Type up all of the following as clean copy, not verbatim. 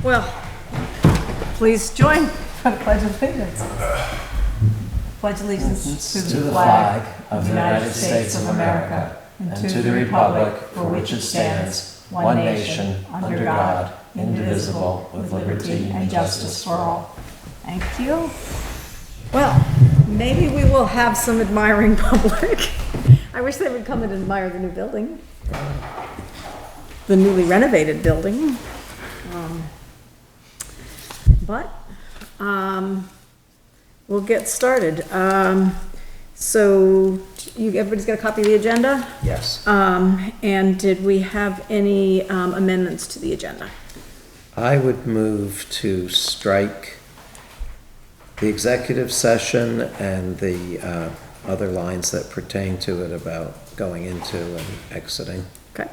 Well, please join for the Pledge of Allegiance. Pledge allegiance to the flag of the United States of America and to the republic for which it stands, one nation, under God, indivisible, with liberty and justice for all. Thank you. Well, maybe we will have some admiring public. I wish they would come and admire the new building. The newly renovated building. But we'll get started. So everybody's got a copy of the agenda? Yes. And did we have any amendments to the agenda? I would move to strike the executive session and the other lines that pertain to it about going into and exiting. Okay.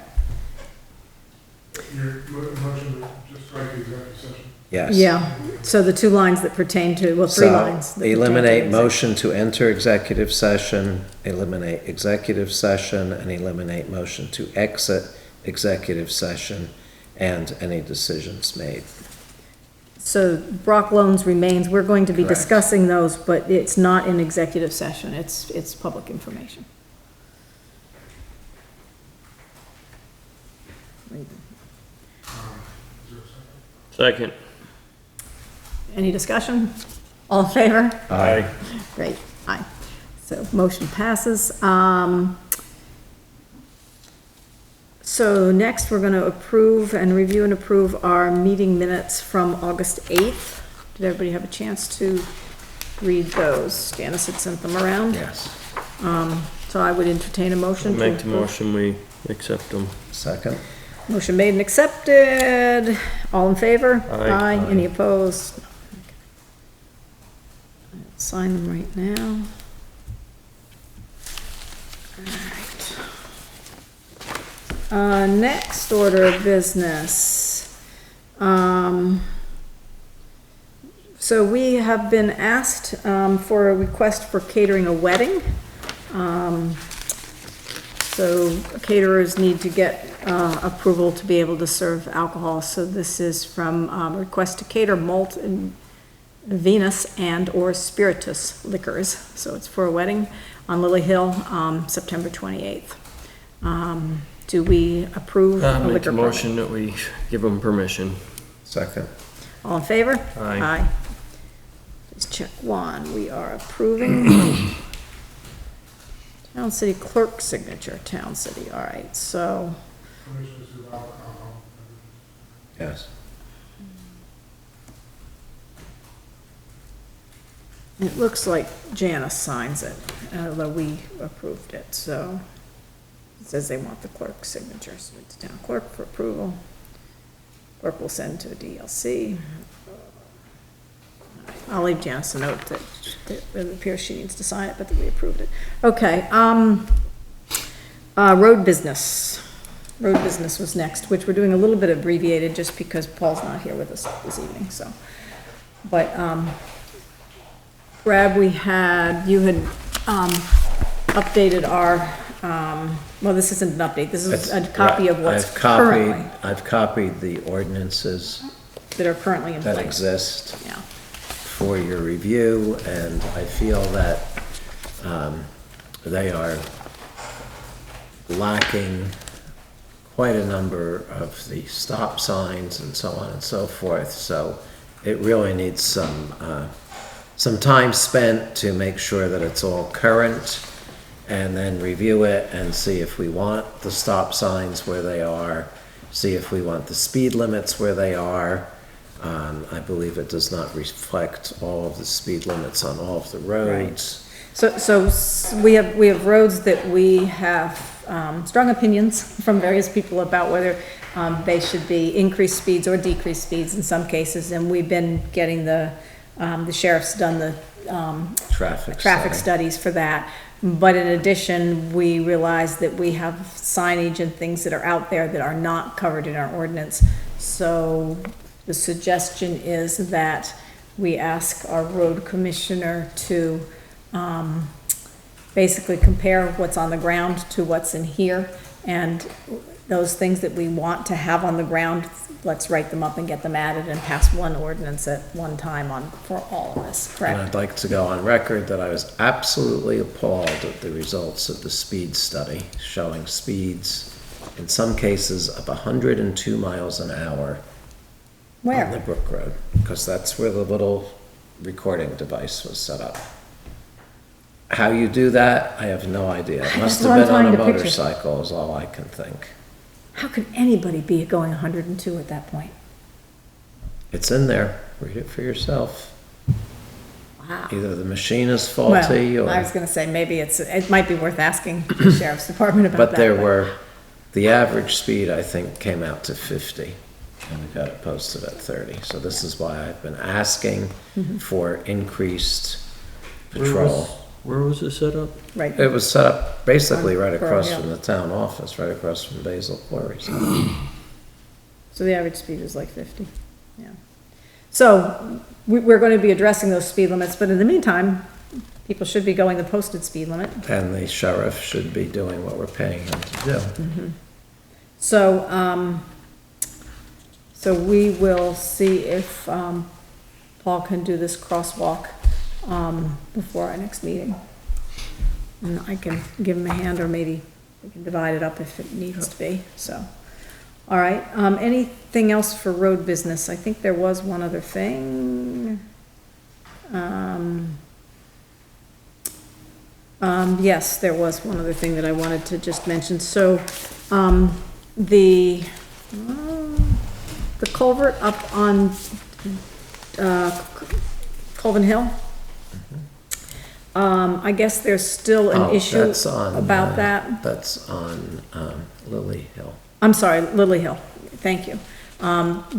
Your motion to just strike the executive session? Yes. Yeah, so the two lines that pertain to, well, three lines. that pertain to Eliminate exec- motion to enter executive session, eliminate executive session, and eliminate motion to exit executive session and any decisions made. So Brock Loans remains, we're going to be Correct. discussing those, but it's not in executive session, it's public information. Is there a second? Second. Any discussion? All in favor? Aye. Great, aye. So motion passes. So next, we're gonna approve and review and approve our meeting minutes from August 8th. Did everybody have a chance to read those? Janice had sent them around. Yes. So I would entertain a motion to Make the approve. motion, we accept them. Second? Motion made and accepted. All in favor? Aye. Any opposed? Sign them right now. All right. Next order of business. So we have been asked, for a request for catering a wedding. So caterers need to get approval to be able to serve alcohol. So this is from request to cater malt and Venus and/or spiritus liquors. So it's for a wedding on Lily Hill, September 28th. Do we approve a Make the liquor permit? motion that we give them permission. Second. All in favor? Aye. Just check one. We are approving. Town City Clerk signature, Town City. All right, so. Permission to alcohol. Yes. It looks like Janice signs it, although we approved it, so it says they want the clerk's signature, so it's town clerk for approval. Clerk will send to a DLC. I'll leave Janice a note that it appears she needs to sign it, but that we approved it. Okay, road business. Road business was next, which we're doing a little bit abbreviated just because Paul's not here with us this evening, so. But, Brad, you had updated our, well, this isn't an update, this is a copy of what's currently, I've copied the ordinances that are currently in place. that exist Yeah, for your review, and I feel that they are lacking quite a number of the stop signs and so on and so forth, so it really needs some time spent to make sure that it's all current, and then review it and see if we want the stop signs where they are, see if we want the speed limits where they are. I believe it does not reflect all of the speed limits on all of the roads. so we have roads that we have, strong opinions from various people about whether, they should be increased speeds or decreased speeds in some cases, and we've been getting the sheriff's done the, traffic studies for that. But in addition, we realize that we have signage and things that are out there that are not covered in our ordinance. So the suggestion is that we ask our road commissioner to basically compare what's on the ground to what's in here. And those things that we want to have on the ground, let's write them up and get them added and pass one ordinance at one time on, for all of this, And correct? I'd like to go on record that I was absolutely appalled at the results of the speed study, showing speeds, in some cases, of 102 miles an hour on the Where? Brook Road, because that's where the little recording device was set up. How you do that, I have no idea. It must That's have what been I'm on a trying to picture. motorcycle is all I can think. How could anybody be going 102 at that point? It's in there. Read it for yourself. Wow. Either the machine is faulty Well, I was or, gonna say, maybe it might be worth asking the sheriff's department about that. but there were, the average speed, I think, came out to 50. And we got it posted at 30. So this is why I've been asking Mm-hmm. for increased patrol. Where was it set up? Right, It was set up basically On right Borough across Hill. from the town office, right across from Basil Quarries. so the average speed is like 50, yeah. So, we're gonna be addressing those speed limits, but in the meantime, people should be going the posted speed limit. And the sheriff should be doing what we're paying him to do. So, so we will see if, Paul can do this crosswalk, before our next meeting. And I can give him a hand, or maybe we can divide it up if it needs to be, so. All right, anything else for road business? I think there was one other thing. Yes, there was one other thing that I wanted to just mention. So, the culvert up on, Colvin Hill. I guess there's still an Oh, issue that's on, about that. That's on Lily Hill. I'm sorry, Lily Hill, thank you.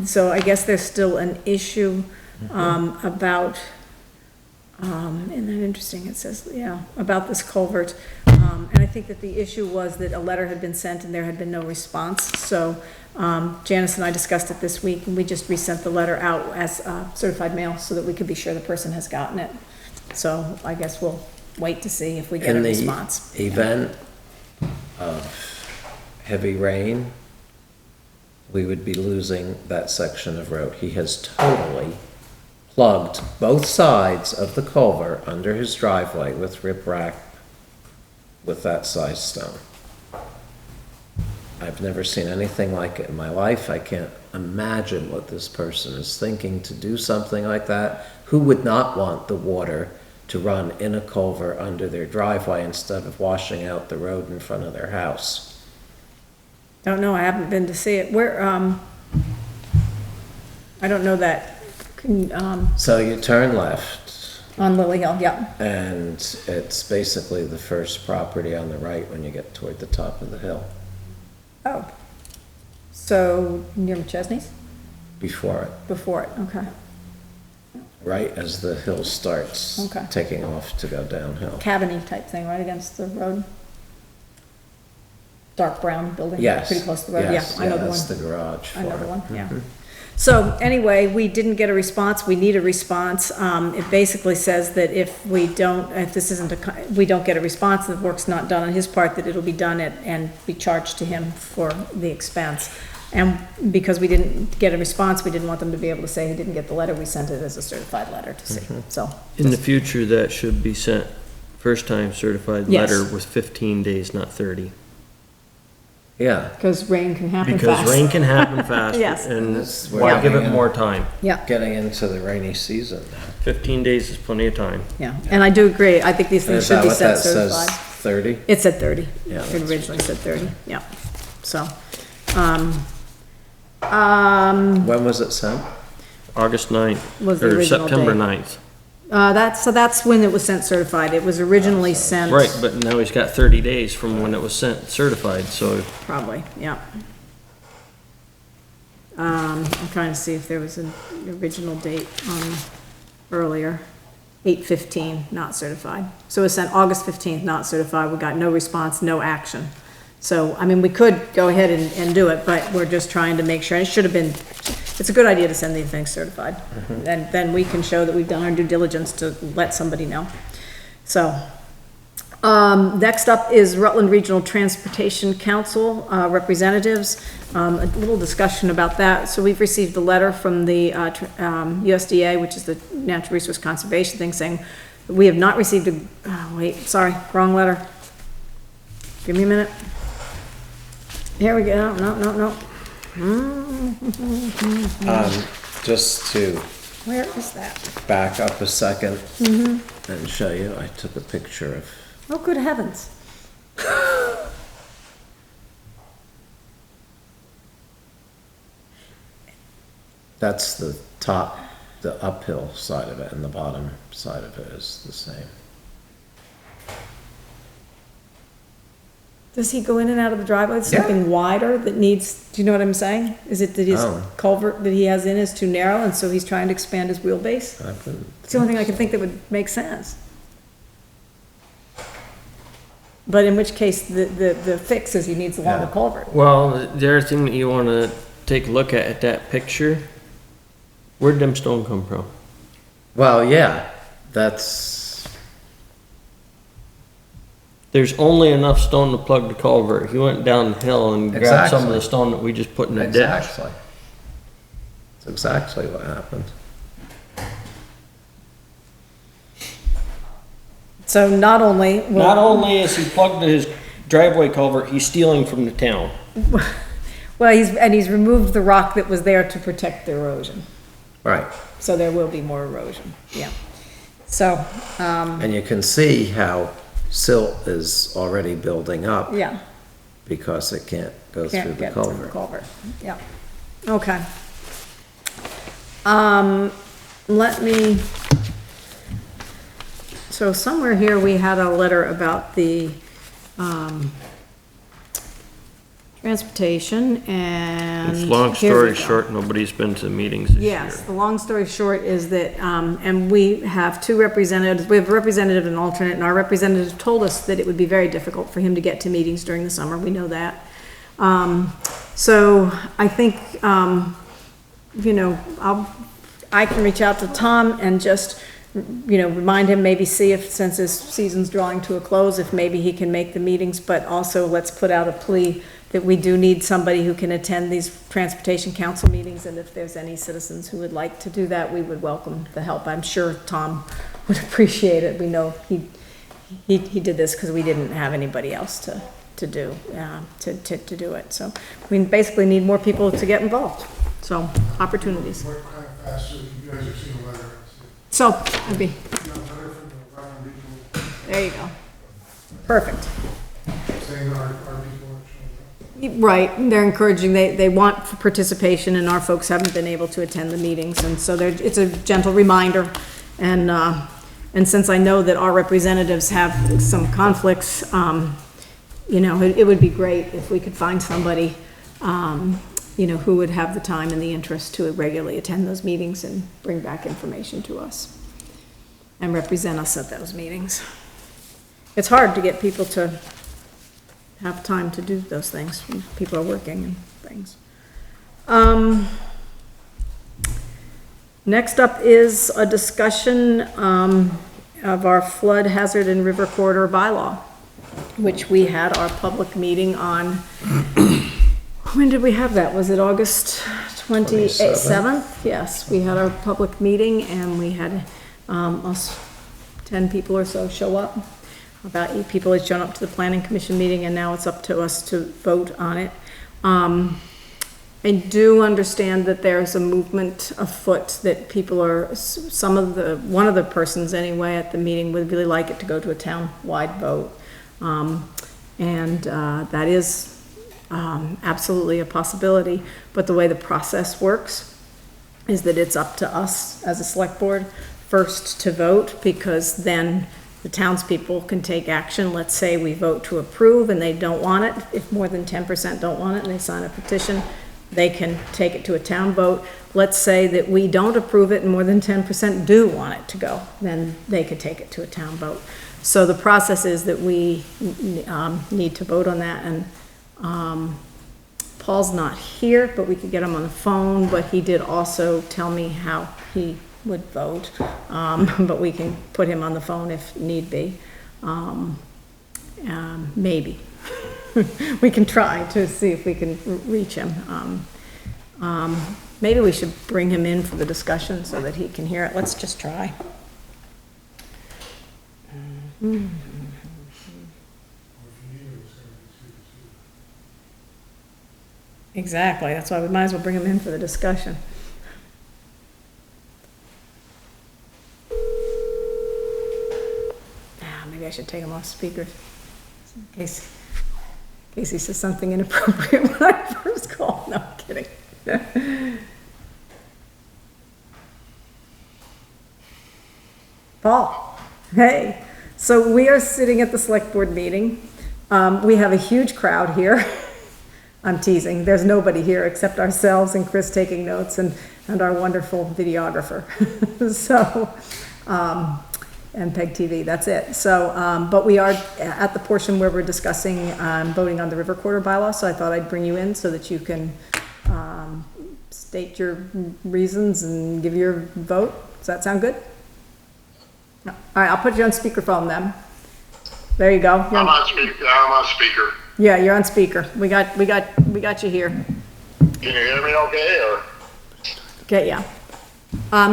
So I guess there's still an issue, about, isn't that interesting? It says, yeah, about this culvert. And I think that the issue was that a letter had been sent and there had been no response. So, Janice and I discussed it this week, and we just resent the letter out as certified mail so that we could be sure the person has gotten it. So I guess we'll wait to see if we get a In the response. event of heavy rain, we would be losing that section of road. He has totally plugged both sides of the culvert under his driveway with riprap with that size stone. I've never seen anything like it in my life. I can't imagine what this person is thinking to do something like that. Who would not want the water to run in a culvert under their driveway instead of washing out the road in front of their house? Don't know, I haven't been to see it. Where, I don't know that, So you turn left, on Lily Hill, yeah. and it's basically the first property on the right when you get toward the top of the hill, Oh. So near McChesney's? before it, Before it, okay. right as the hill starts Okay. taking off to go downhill. Cabiny type thing, right against the road? Dark brown building? Yes. Pretty close to the road, yeah, Yes, I know the that's one. the garage for I know the it. one, yeah. So anyway, we didn't get a response, we need a response. It basically says that if we don't, if this isn't we don't get a response, the work's not done on his part, that it'll be done and be charged to him for the expense. And because we didn't get a response, we didn't want them to be able to say he didn't get the letter, we sent it as a certified letter to see, so. In the future, that should be sent, first time certified Yes. letter with 15 days, not 30. Yeah, Because rain can happen fast. Because rain can happen fast. Yes. And That's why where- give it more time? Yeah, getting into the rainy season now. 15 days is plenty of time. yeah, and I do agree, I think these And things is should that be what sent that says, certified. 30? It said 30. Yeah, It that's- originally said 30, yeah. So, When was it sent? August 9th, Was the or original September date. 9th. that's when it was sent certified. It was originally sent. Right, but now he's got 30 days from when it was sent certified, so Probably, yeah. I'm trying to see if there was an original date on earlier. 8/15, not certified. So it was sent August 15th, not certified. We got no response, no action. So, I mean, we could go ahead and do it, but we're just trying to make sure. It should have been, it's a good idea to send these things certified. And then we can show that we've done our due diligence to let somebody know. So, Next up is Rutland Regional Transportation Council, representatives. A little discussion about that. So we've received a letter from the, USDA, which is the Natural Resource Conservation thing, saying we have not received a, wait, sorry, wrong letter. Give me a minute. Here we go, no. Just to Where is that? back up a second and show you, I took a picture of, Oh, good heavens. that's the top, the uphill side of it, and the bottom side of it is the same. Does he go in and out of the driveway with something wider that needs, do you know what I'm saying? Is it that his Oh. culvert that he has in is too narrow and so he's trying to expand his wheelbase? I wouldn't- It's the only thing I can think that would make sense. But in which case, the fix is he needs a longer Yeah. culvert. Well, the other thing that you wanna take a look at that picture, where'd them stone come from? Well, yeah, that's, There's only enough stone to plug the culvert. He went down the hill and grabbed some of the Exactly. stone that we just put in the ditch. exactly. That's exactly what happened. So not only, Not only is he plugged his driveway culvert, he's stealing from the town. well, he's removed the rock that was there to protect the erosion. Right, So there will be more erosion, yeah. So, and you can see how silt is already building up yeah. because it can't go through Can't the get through the culvert. culvert, yeah. Okay. Let me, so somewhere here we had a letter about the, transportation and. It's long here we story go. short, nobody's been to meetings this year. Yes, the long story short is that, and we have two representatives, we have a representative and an alternate, and our representative told us that it would be very difficult for him to get to meetings during the summer, we know that. So I think, you know, I can reach out to Tom and just, you know, remind him, maybe see if, since his season's drawing to a close, if maybe he can make the meetings, but also let's put out a plea that we do need somebody who can attend these transportation council meetings, and if there's any citizens who would like to do that, we would welcome the help. I'm sure Tom would appreciate it. We know he did this because we didn't have anybody else to do it. So we basically need more people to get involved. So opportunities. Work kind of faster if you guys are seeing a letter. So I'd be, You got a letter from the Rutland Regional there you go. Perfect. saying that our people are showing up. Right, they're encouraging, they want participation, and our folks haven't been able to attend the meetings, and so it's a gentle reminder. And since I know that our representatives have some conflicts, you know, it would be great if we could find somebody, you know, who would have the time and the interest to regularly attend those meetings and bring back information to us and represent us at those meetings. It's hard to get people to have time to do those things when people are working and things. Next up is a discussion of our flood hazard and river corridor bylaw, which we had our public meeting on. When did we have that? Was it August 27th? Yes, we had our public meeting and we had us 10 people or so show up. About 8 people had shown up to the planning commission meeting, and now it's up to us to vote on it. I do understand that there's a movement afoot that people are, one of the persons anyway at the meeting would really like it to go to a town-wide vote. That is absolutely a possibility, but the way the process works is that it's up to us as a select board first to vote, because then the townspeople can take action. Let's say we vote to approve and they don't want it. If more than 10% don't want it and they sign a petition, they can take it to a town vote. Let's say that we don't approve it and more than 10% do want it to go, then they could take it to a town vote. So the process is that we need to vote on that, and Paul's not here, but we could get him on the phone, but he did also tell me how he would vote, but we can put him on the phone if need be. maybe. We can try to see if we can reach him. Maybe we should bring him in for the discussion so that he can hear it. Let's just try. Exactly, that's why we might as well bring him in for the discussion. Maybe I should take him off speaker in case he says something inappropriate when I first call. No, I'm kidding. Paul, hey. So we are sitting at the select board meeting. We have a huge crowd here. I'm teasing. There's nobody here except ourselves and Chris taking notes and our wonderful videographer. So, and PEGTV, that's it. So, but we are at the portion where we're discussing voting on the river corridor bylaw, so I thought I'd bring you in so that you can state your reasons and give your vote. Does that sound good? No. All right, I'll put you on speakerphone then. There you go. I'm on speaker. Yeah, you're on speaker. We got you here. Can you hear me okay, or? Okay, yeah.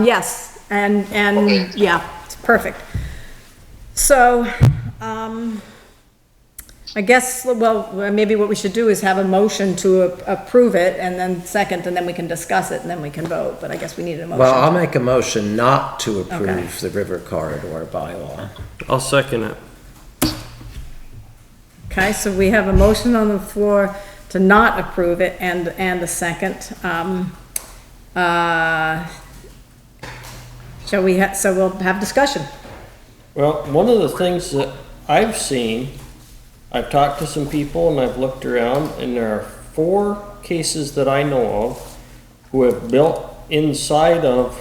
Yes, and Okay. yeah, it's perfect. So, I guess, well, maybe what we should do is have a motion to approve it, and then second, and then we can discuss it, and then we can vote, but I guess we need a motion. Well, I'll make a motion not to Okay. approve the river corridor bylaw. I'll second it. Okay, so we have a motion on the floor to not approve it and a second. Shall we so we'll have discussion. Well, one of the things that I've seen, I've talked to some people and I've looked around, and there are 4 cases that I know of who have built inside of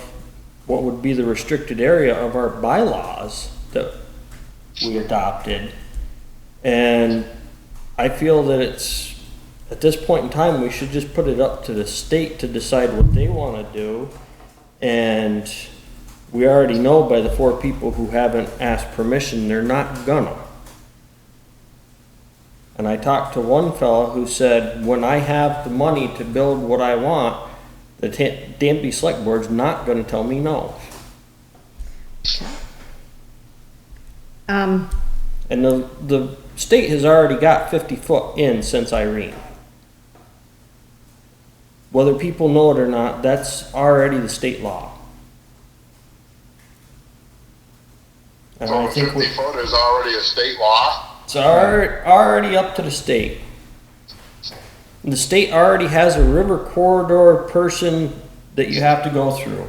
what would be the restricted area of our bylaws that we adopted. And I feel that it's, at this point in time, we should just put it up to the state to decide what they want to do. And we already know by the 4 people who haven't asked permission, they're not gonna. And I talked to one fella who said, when I have the money to build what I want, the Danby Select Board's not gonna tell me no. And the state has already got 50 foot in since Irene. Whether people know it or not, that's already the state law. And I So think 50 foot is already a state law? it's already up to the state. And the state already has a river corridor person that you have to go through.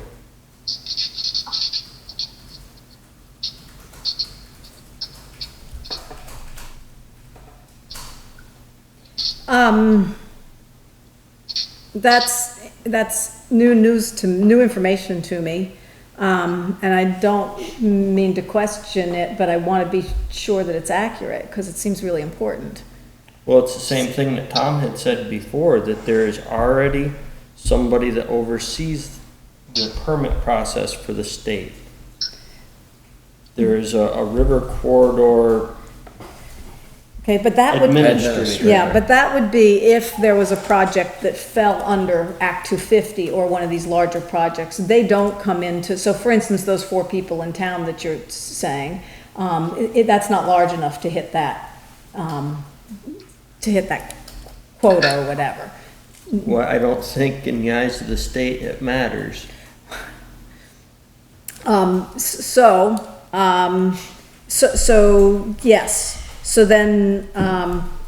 That's new information to me. And I don't mean to question it, but I want to be sure that it's accurate, because it seems really important. Well, it's the same thing that Tom had said before, that there is already somebody that oversees the permit process for the state. There is a river corridor Okay, but that would, administrator. yeah, but that would be if there was a project that fell under Act 250 or one of these larger projects. They don't come into, so for instance, those 4 people in town that you're saying, that's not large enough to hit that quota or whatever. Well, I don't think in the eyes of the state it matters. So yes. So then,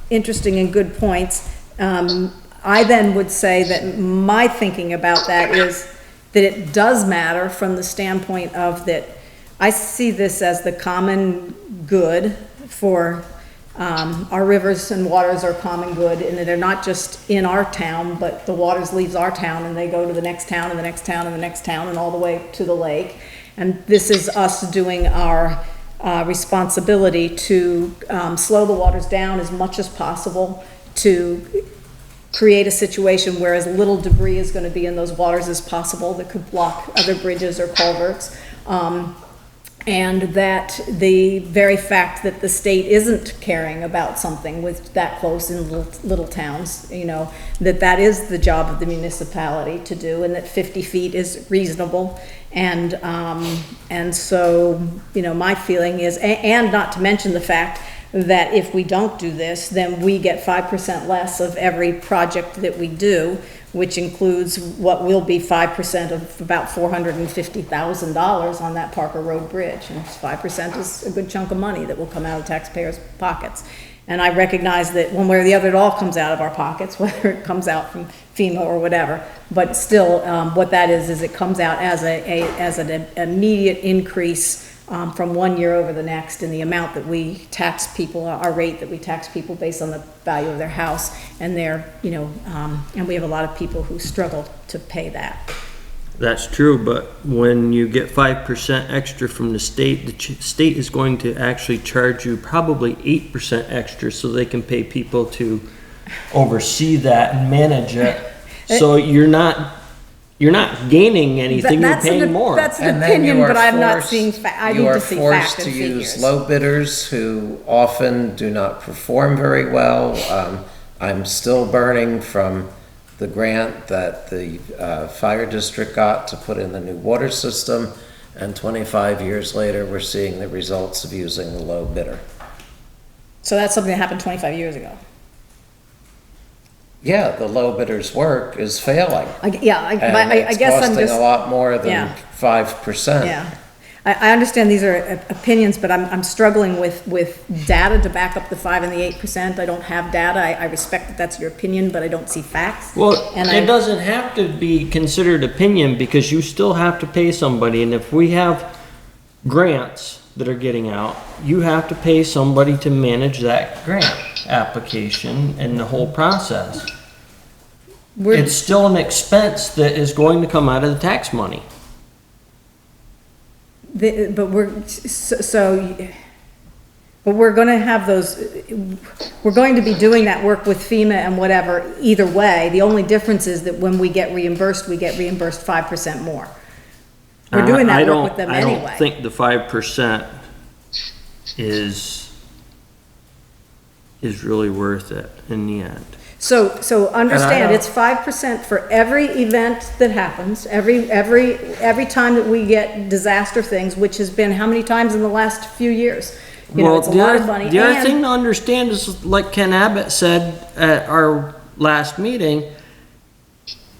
interesting and good points. I then would say that my thinking about that is that it does matter from the standpoint of that I see this as the common good for, our rivers and waters are common good, and they're not just in our town, but the waters leaves our town and they go to the next town and the next town and the next town and all the way to the lake. And this is us doing our responsibility to slow the waters down as much as possible, to create a situation where as little debris is going to be in those waters as possible that could block other bridges or culverts. And that the very fact that the state isn't caring about something with that close in little towns, you know, that is the job of the municipality to do, and that 50 feet is reasonable. And so, you know, my feeling is, and not to mention the fact that if we don't do this, then we get 5% less of every project that we do, which includes what will be 5% of about $450,000 on that Parker Road Bridge. And 5% is a good chunk of money that will come out of taxpayers' pockets. And I recognize that one way or the other, it all comes out of our pockets, whether it comes out from FEMA or whatever. But still, what that is it comes out as an immediate increase from one year over the next in the amount that we tax people, our rate that we tax people based on the value of their house and their, you know, and we have a lot of people who struggle to pay that. That's true, but when you get 5% extra from the state is going to actually charge you probably 8% extra so they can pay people to oversee that and manage it. So you're not gaining anything, you're paying more. That's an And then opinion, you are but I'm not forced- seeing, I need to see You are fact forced and to use figures. low bidders who often do not perform very well. I'm still burning from the grant that the fire district got to put in the new water system, and 25 years later, we're seeing the results of using the low bidder. So that's something that happened 25 years ago. Yeah, the low bidder's work is failing. I And guess I'm it's costing just. a lot more than Yeah. 5%. Yeah, I understand these are opinions, but I'm struggling with data to back up the 5 and the 8%. I don't have data. I respect that that's your opinion, but I don't see facts. Well, And it doesn't have to be considered opinion because you still have to pay somebody. And if we have grants that are getting out, you have to pay somebody to manage that grant application and the whole process. It's still an expense that is going to come out of the tax money. But we're gonna have those, we're going to be doing that work with FEMA and whatever, either way. The only difference is that when we get reimbursed 5% more. We're doing that work with them I anyway. don't think the 5% is really worth it in the end. So understand, don't- it's 5% for every event that happens, every time that we get disaster things, which has been how many times in the last few years? You know, it's a lot of money. The other and- thing to understand is, like Ken Abbott said at our last meeting,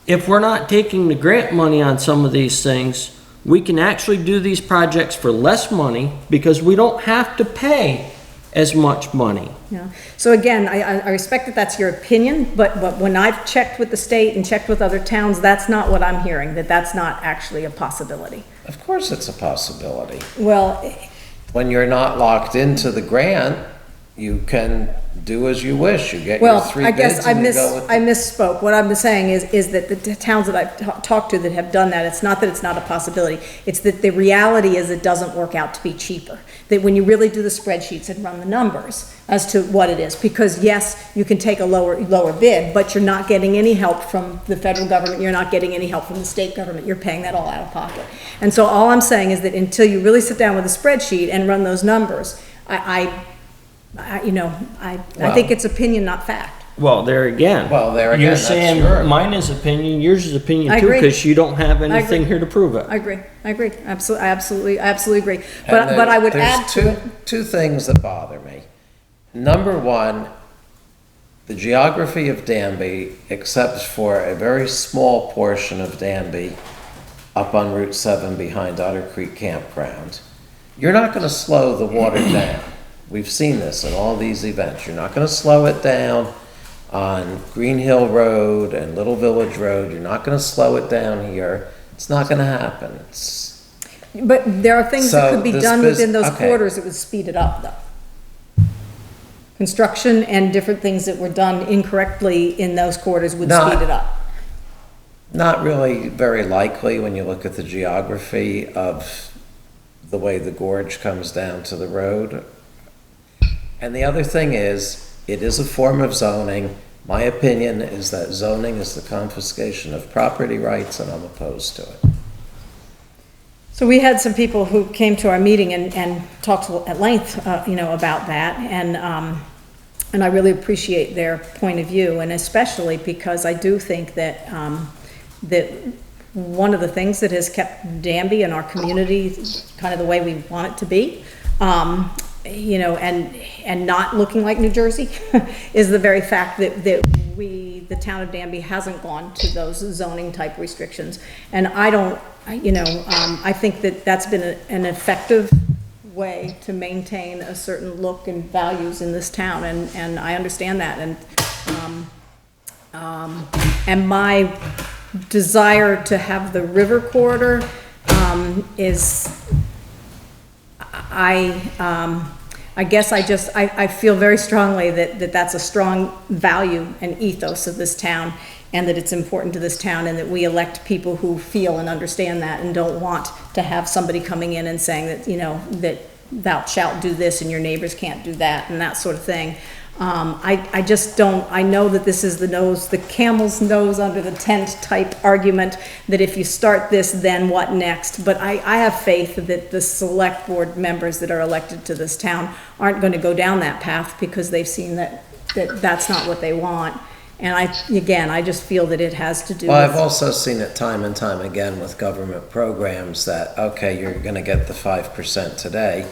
if we're not taking the grant money on some of these things, we can actually do these projects for less money because we don't have to pay as much money. Yeah. So again, I respect that that's your opinion, but when I've checked with the state and checked with other towns, that's not what I'm hearing, that's not actually a possibility. Of course it's a possibility. Well, When you're not locked into the grant, you can do as you wish. You get your well, 3 I bids guess I and you go with misspoke. What I'm saying is that the towns that I've talked to that have done that, it's not that it's not a possibility. It's that the reality is it doesn't work out to be cheaper. That when you really do the spreadsheets and run the numbers as to what it is, because yes, you can take a lower bid, but you're not getting any help from the federal government, you're not getting any help from the state government, you're paying that all out of pocket. And so all I'm saying is that until you really sit down with a spreadsheet and run those numbers, I think it's opinion, not fact. Well, there again. Well, there again, You're that's saying your- mine is opinion, yours is opinion I too, agree. because you don't have agree. anything here to prove it. I agree, absolutely agree. And But I would there's add to it, two things that bother me. Number one, the geography of Danby, except for a very small portion of Danby up on Route 7 behind Otter Creek Campground, you're not going to slow the water down. We've seen this in all these events. You're not going to slow it down on Green Hill Road and Little Village Road. You're not going to slow it down here. It's not going to happen. but there are things that So could be this done within those okay. quarters that would speed it up, though. Construction and different things that were done incorrectly in those quarters would Not- speed it up. Not really very likely when you look at the geography of the way the gorge comes down to the road. And the other thing is, it is a form of zoning. My opinion is that zoning is the confiscation of property rights, and I'm opposed to it. So we had some people who came to our meeting and talked at length, about that, and I really appreciate their point of view, and especially because I do think that, that one of the things that has kept Danby and our community kind of the way we want it to be, and not looking like New Jersey, is the very fact that the town of Danby hasn't gone to those zoning type restrictions. And I think that that's been an effective way to maintain a certain look and values in this town, and I understand that, and my desire to have the river corridor, is, I guess I feel very strongly that that's a strong value and ethos of this town, and that it's important to this town, and that we elect people who feel and understand that, and don't want to have somebody coming in and saying that, that thou shalt do this and your neighbors can't do that, and that sort of thing. I just don't, I know that this is the camel's nose under the tent type argument, that if you start this, then what next? But I have faith that the select board members that are elected to this town aren't going to go down that path, because they've seen that that's not what they want. And I just feel that it has to do with... Well, I've also seen it time and time again with government programs that, okay, you're gonna get the 5% today,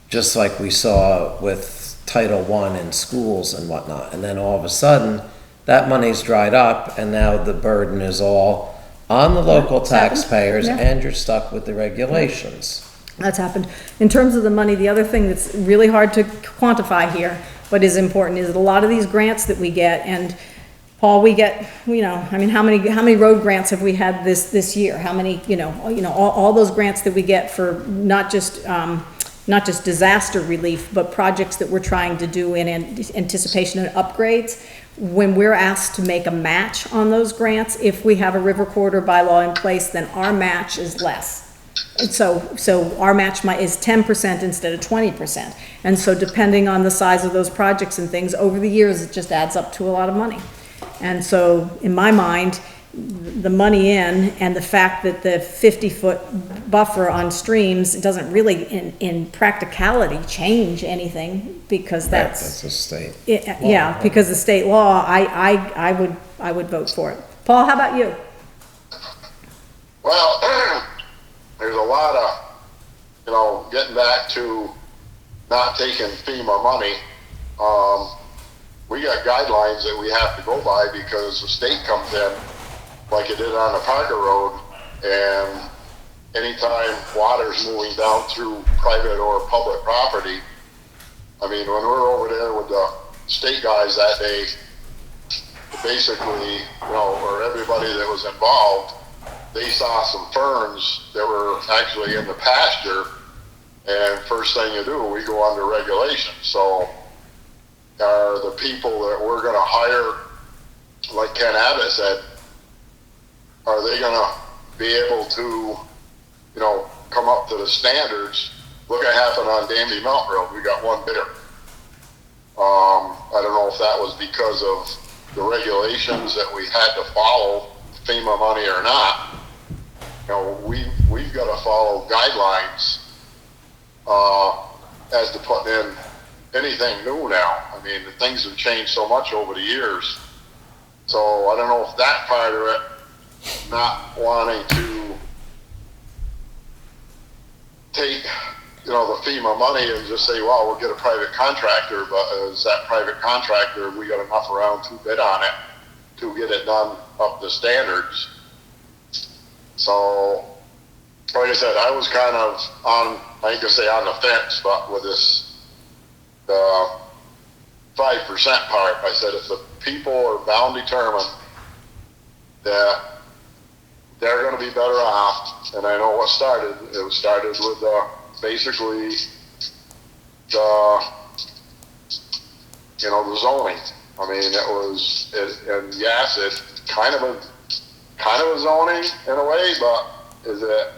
just like we saw with Title I in schools and whatnot. And then all of a sudden, that money's dried up, and now the burden is all on the local taxpayers, Yeah. and you're stuck with the regulations. That's happened. In terms of the money, the other thing that's really hard to quantify here, but is important, is that a lot of these grants that we get, and Paul, we get, how many road grants have we had this year? How many, all those grants that we get for not just disaster relief, but projects that we're trying to do in anticipation of upgrades. When we're asked to make a match on those grants, if we have a river corridor bylaw in place, then our match is less. And so our match is 10% instead of 20%. And so depending on the size of those projects and things, over the years, it just adds up to a lot of money. And so, in my mind, the money in, and the fact that the 50-foot buffer on streams doesn't really, in practicality, change anything, because That's a state. yeah, because the state law, I would vote for it. Paul, how about you? Well, there's a lot of, getting back to not taking FEMA money. We got guidelines that we have to go by, because the state comes in, like it did on the Parker Road, and anytime water's moving down through private or public property, when we were over there with the state guys that day, basically, or everybody that was involved, they saw some ferns that were actually in the pasture, and first thing you do, we go under regulation. So are the people that we're going to hire, like Ken Abbott said, are they going to be able to, come up to the standards? Look what happened on Danby Mountain Road. We got one bidder. I don't know if that was because of the regulations that we had to follow, FEMA money or not. We've got to follow guidelines as to put in anything new now. Things have changed so much over the years. So I don't know if that part of it, not wanting to take, the FEMA money and just say, well, we'll get a private contractor, but is that private contractor, we got enough around to bid on it to get it done up to standards? So, like I said, I was kind of I ain't gonna say on the fence, but with this, the 5% part, I said, if the people are bound determined that they're going to be better off, and I know what started. It started with basically the zoning. And yes, it's kind of a zoning in a way, but is it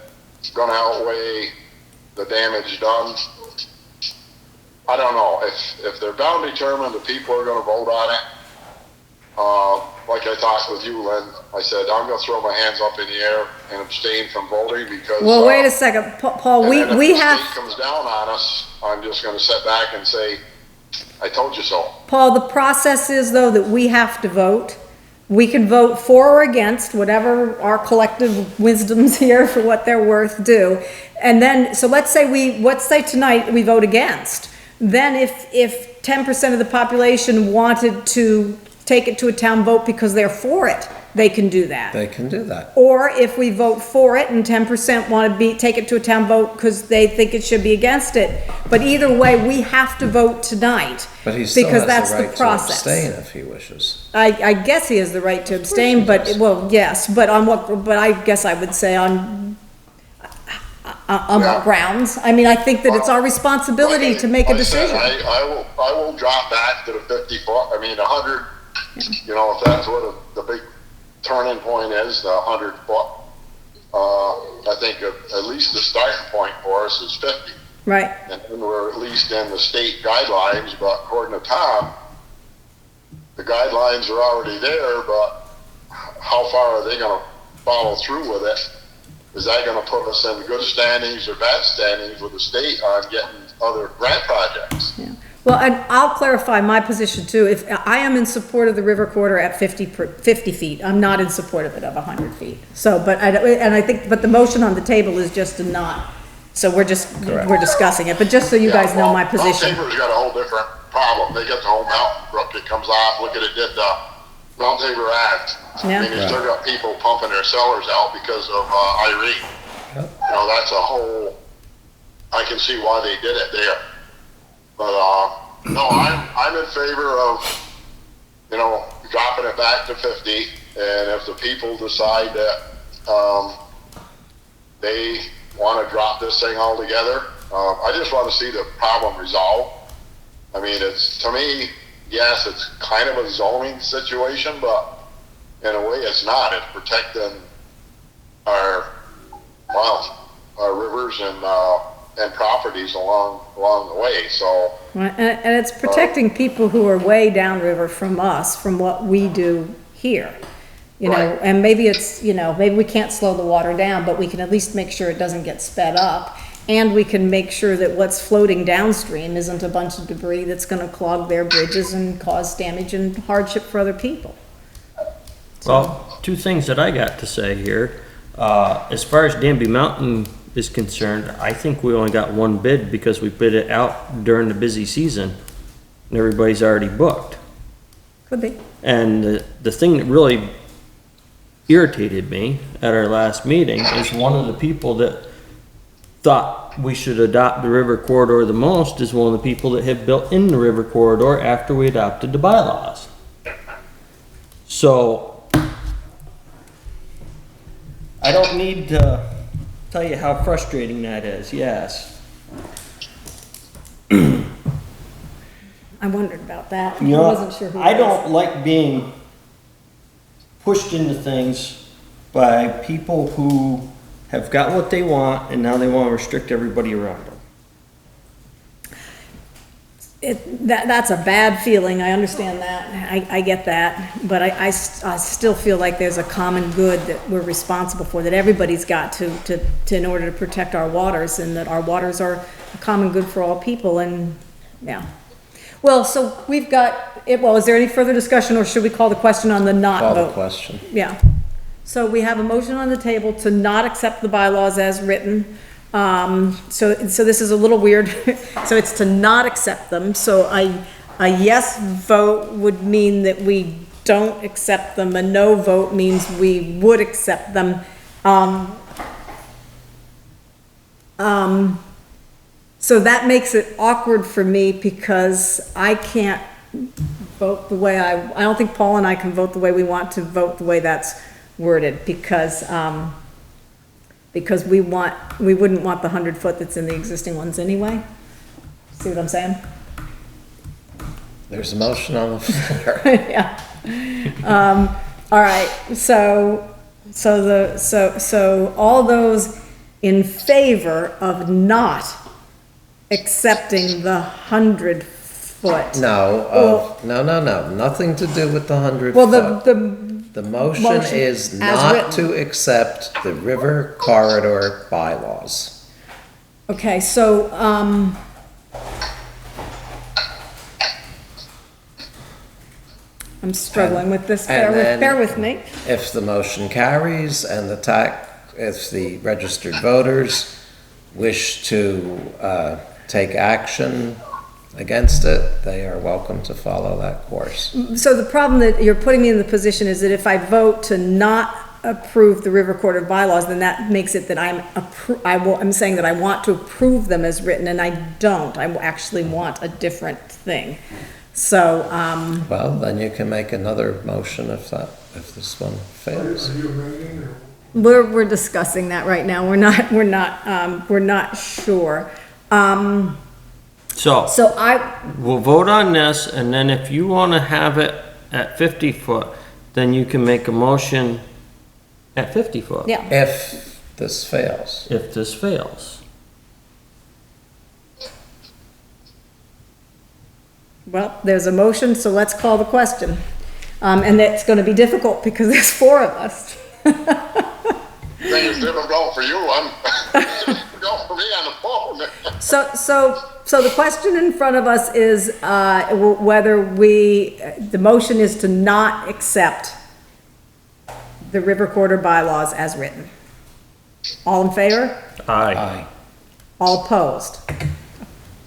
going to outweigh the damage done? I don't know. If they're bound determined, the people are going to vote on it, like I talked with you, Lynn, I said, I'm gonna throw my hands up in the air and abstain from voting because. Well, wait a second, Paul, and then if we the have, state comes down on us, I'm just gonna sit back and say, I told you so. Paul, the process is though that we have to vote. We can vote for or against, whatever our collective wisdoms here for what they're worth do. And then, so let's say tonight we vote against. Then if 10% of the population wanted to take it to a town vote because they're for it, they can do that. They can do that. Or if we vote for it and 10% want to take it to a town vote because they think it should be against it. But either way, we have to vote tonight. But he still because has that's the right to process. abstain if he wishes. I guess he has the right to abstain, but, well, yes, but on what, but I guess I would say on what grounds? I mean, I think that it's our responsibility to make a Like I said, decision. I will drop back to the 50 foot, I mean, 100, you know, if that's what the big turning point is, the 100 foot. I think at least the starting point for us is 50. Right, And then we're at least in the state guidelines, but according to Tom, the guidelines are already there, but how far are they gonna follow through with it? Is that gonna put us in good standings or bad standings with the state on getting other grant projects? yeah. Well, and I'll clarify my position too. If, I am in support of the river corridor at 50 feet. I'm not in support of it of 100 feet. So, but I think, but the motion on the table is just to not. So we're discussing it, but just so you guys know my position. Mount Tabor's got a whole different problem. They got the whole mountain brook that comes off. Look at it, did the Mount Tabor Act. Yeah. I mean, you still got people pumping their cellars out because of Irene. Yep. You know, that's a whole, I can see why they did it there. But, no, I'm in favor of, you know, dropping it back to 50. And if the people decide that, they want to drop this thing altogether, I just want to see the problem resolved. I mean, it's, to me, yes, it's kind of a zoning situation, but in a way it's not. It's protecting our rivers and properties along the way, so. And it's protecting people who are way downriver from us, from what we do here. You know, Right. and maybe it's, you know, maybe we can't slow the water down, but we can at least make sure it doesn't get sped up. And we can make sure that what's floating downstream isn't a bunch of debris that's gonna clog their bridges and cause damage and hardship for other people. Well, two things that I got to say here. As far as Danby Mountain is concerned, I think we only got one bid because we bid it out during the busy season and everybody's already booked. Could be. And the thing that really irritated me at our last meeting is one of the people that thought we should adopt the river corridor the most is one of the people that have built in the river corridor after we adopted the bylaws. So I don't need to tell you how frustrating that is, yes. I wondered about that. You I know, wasn't sure who. I it was. don't like being pushed into things by people who have got what they want and now they want to restrict everybody around them. That's a bad feeling, I understand that, I get that, but I still feel like there's a common good that we're responsible for, that everybody's got to in order to protect our waters, and that our waters are a common good for all people, and, yeah. Well, so we've got, well, is there any further discussion, or should we call the question on the not Call vote? the question. Yeah. So we have a motion on the table to not accept the bylaws as written. So this is a little weird. So it's to not accept them. So a yes vote would mean that we don't accept them. A no vote means we would accept them. So that makes it awkward for me because I can't vote the way I don't think Paul and I can vote the way we want to vote the way that's worded, because we wouldn't want the 100 foot that's in the existing ones anyway. See what I'm saying? There's a motion on the floor. Yeah. All right, so all those in favor of not accepting the 100 foot. No, nothing to do with the 100 Well, foot. the The motion motion is as not written. to accept the river corridor bylaws. okay, so, I'm struggling with this, and then- bear with me. If the motion carries and if the registered voters wish to take action against it, they are welcome to follow that course. So the problem that you're putting me in the position is that if I vote to not approve the river corridor bylaws, then that makes it that I'm saying that I want to approve them as written, and I don't. I actually want a different thing. So, Well, then you can make another motion if this one fails. Are you amending or? we're discussing that right now. We're not sure. So, So we'll vote on this, and then if you wanna have it at 50 foot, then you can make a motion at 50 foot. yeah, If this fails. If this fails. well, there's a motion, so let's call the question. And it's gonna be difficult because there's four of us. Thing is difficult for you, I'm, difficult for me on the phone. So the question in front of us is, whether the motion is to not accept the river corridor bylaws as written. All in favor? Aye. Aye. All opposed?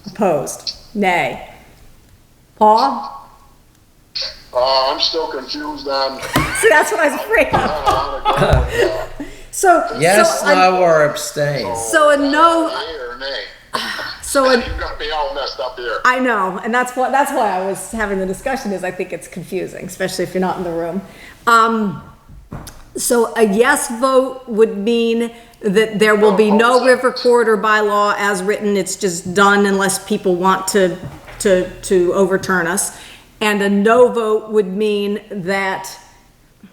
Opposed? Nay. Paul? I'm still confused on, See, that's what I was afraid of. how to go with, So. Yes, so a- no, or abstain. So a no, yea or nay. so a, You got me all messed up here. I know, and that's why I was having the discussion, is I think it's confusing, especially if you're not in the room. So a yes vote would mean that there will be no river corridor bylaw as written, it's just done unless people want to overturn us. And a no vote would mean that,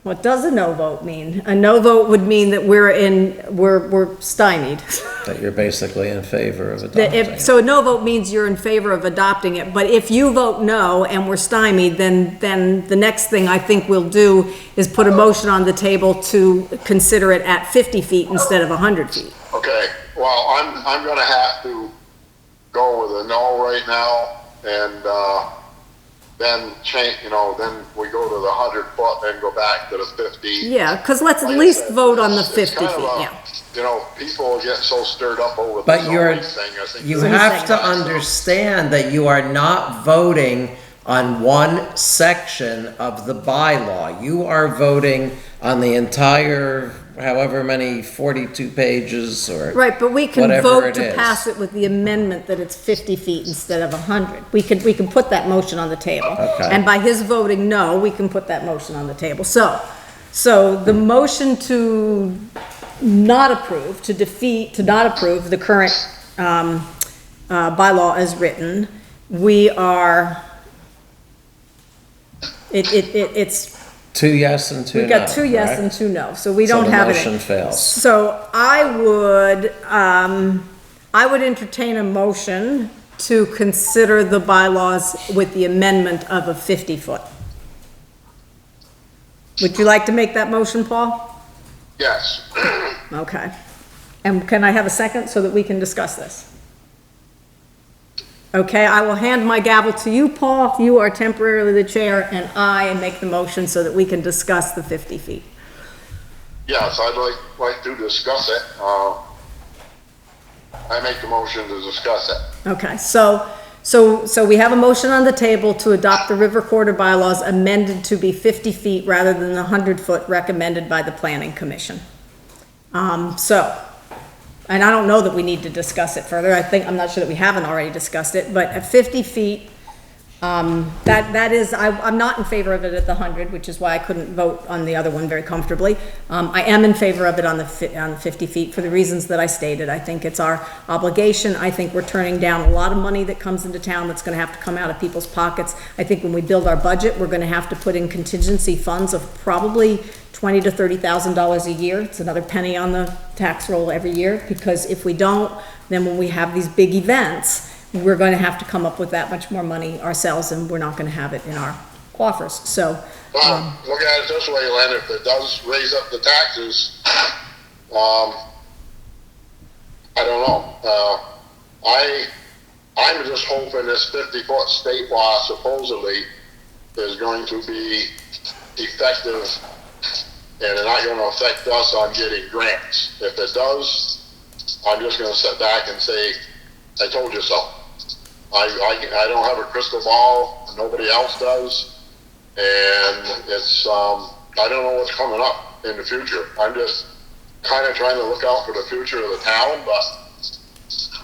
what does a no vote mean? A no vote would mean that we're stymied. That you're basically in favor of That adopting. so a no vote means you're in favor of adopting it, but if you vote no and we're stymied, then the next thing I think we'll do is put a motion on the table to consider it at 50 feet instead of 100 feet. Okay, well, I'm gonna have to go with a no right now, and, then change, then we go to the 100 foot, then go back to the 50. Yeah, because let's at Like I least said, vote on the it's 50 kind feet, of a- yeah. People get so stirred up over the But zoning thing, I think. you So he's have to saying- understand that you are not voting on one section of the bylaw. You are voting on the entire, however many, 42 pages or. Right, but we can whatever vote it to is. pass it with the amendment that it's 50 feet instead of 100. We can put that motion on the table. Okay. And by his voting no, we can put that motion on the table. So the motion to not approve, to not approve the current, bylaw as written, it's, 2 yes and 2 no. we've got 2 yes correct? and 2 no, so we So don't the have it. motion fails. So I would entertain a motion to consider the bylaws with the amendment of a 50 foot. Would you like to make that motion, Paul? Yes. Okay. And can I have a second so that we can discuss this? Okay, I will hand my gavel to you, Paul. You are temporarily the chair, and I make the motion so that we can discuss the 50 feet. Yes, I'd like to discuss it. I make the motion to discuss it. Okay, so we have a motion on the table to adopt the river corridor bylaws amended to be 50 feet rather than the 100 foot recommended by the planning commission. And I don't know that we need to discuss it further. I'm not sure that we haven't already discussed it, but at 50 feet, that is, I'm not in favor of it at the 100, which is why I couldn't vote on the other one very comfortably. I am in favor of it on the 50 feet for the reasons that I stated. I think it's our obligation. I think we're turning down a lot of money that comes into town that's gonna have to come out of people's pockets. I think when we build our budget, we're gonna have to put in contingency funds of probably $20,000 to $30,000 a year. It's another penny on the tax roll every year, because if we don't, then when we have these big events, we're gonna have to come up with that much more money ourselves, and we're not gonna have it in our coffers, so. Well, look at it this way, Len, if it does raise up the taxes, I don't know. I'm just hoping this 50-foot state law supposedly is going to be effective and it's not going to affect us on getting grants. If it does, I'm just going to sit back and say, I told you so. I don't have a crystal ball, nobody else does, and it's, I don't know what's coming up in the future. I'm just kind of trying to look out for the future of the town, but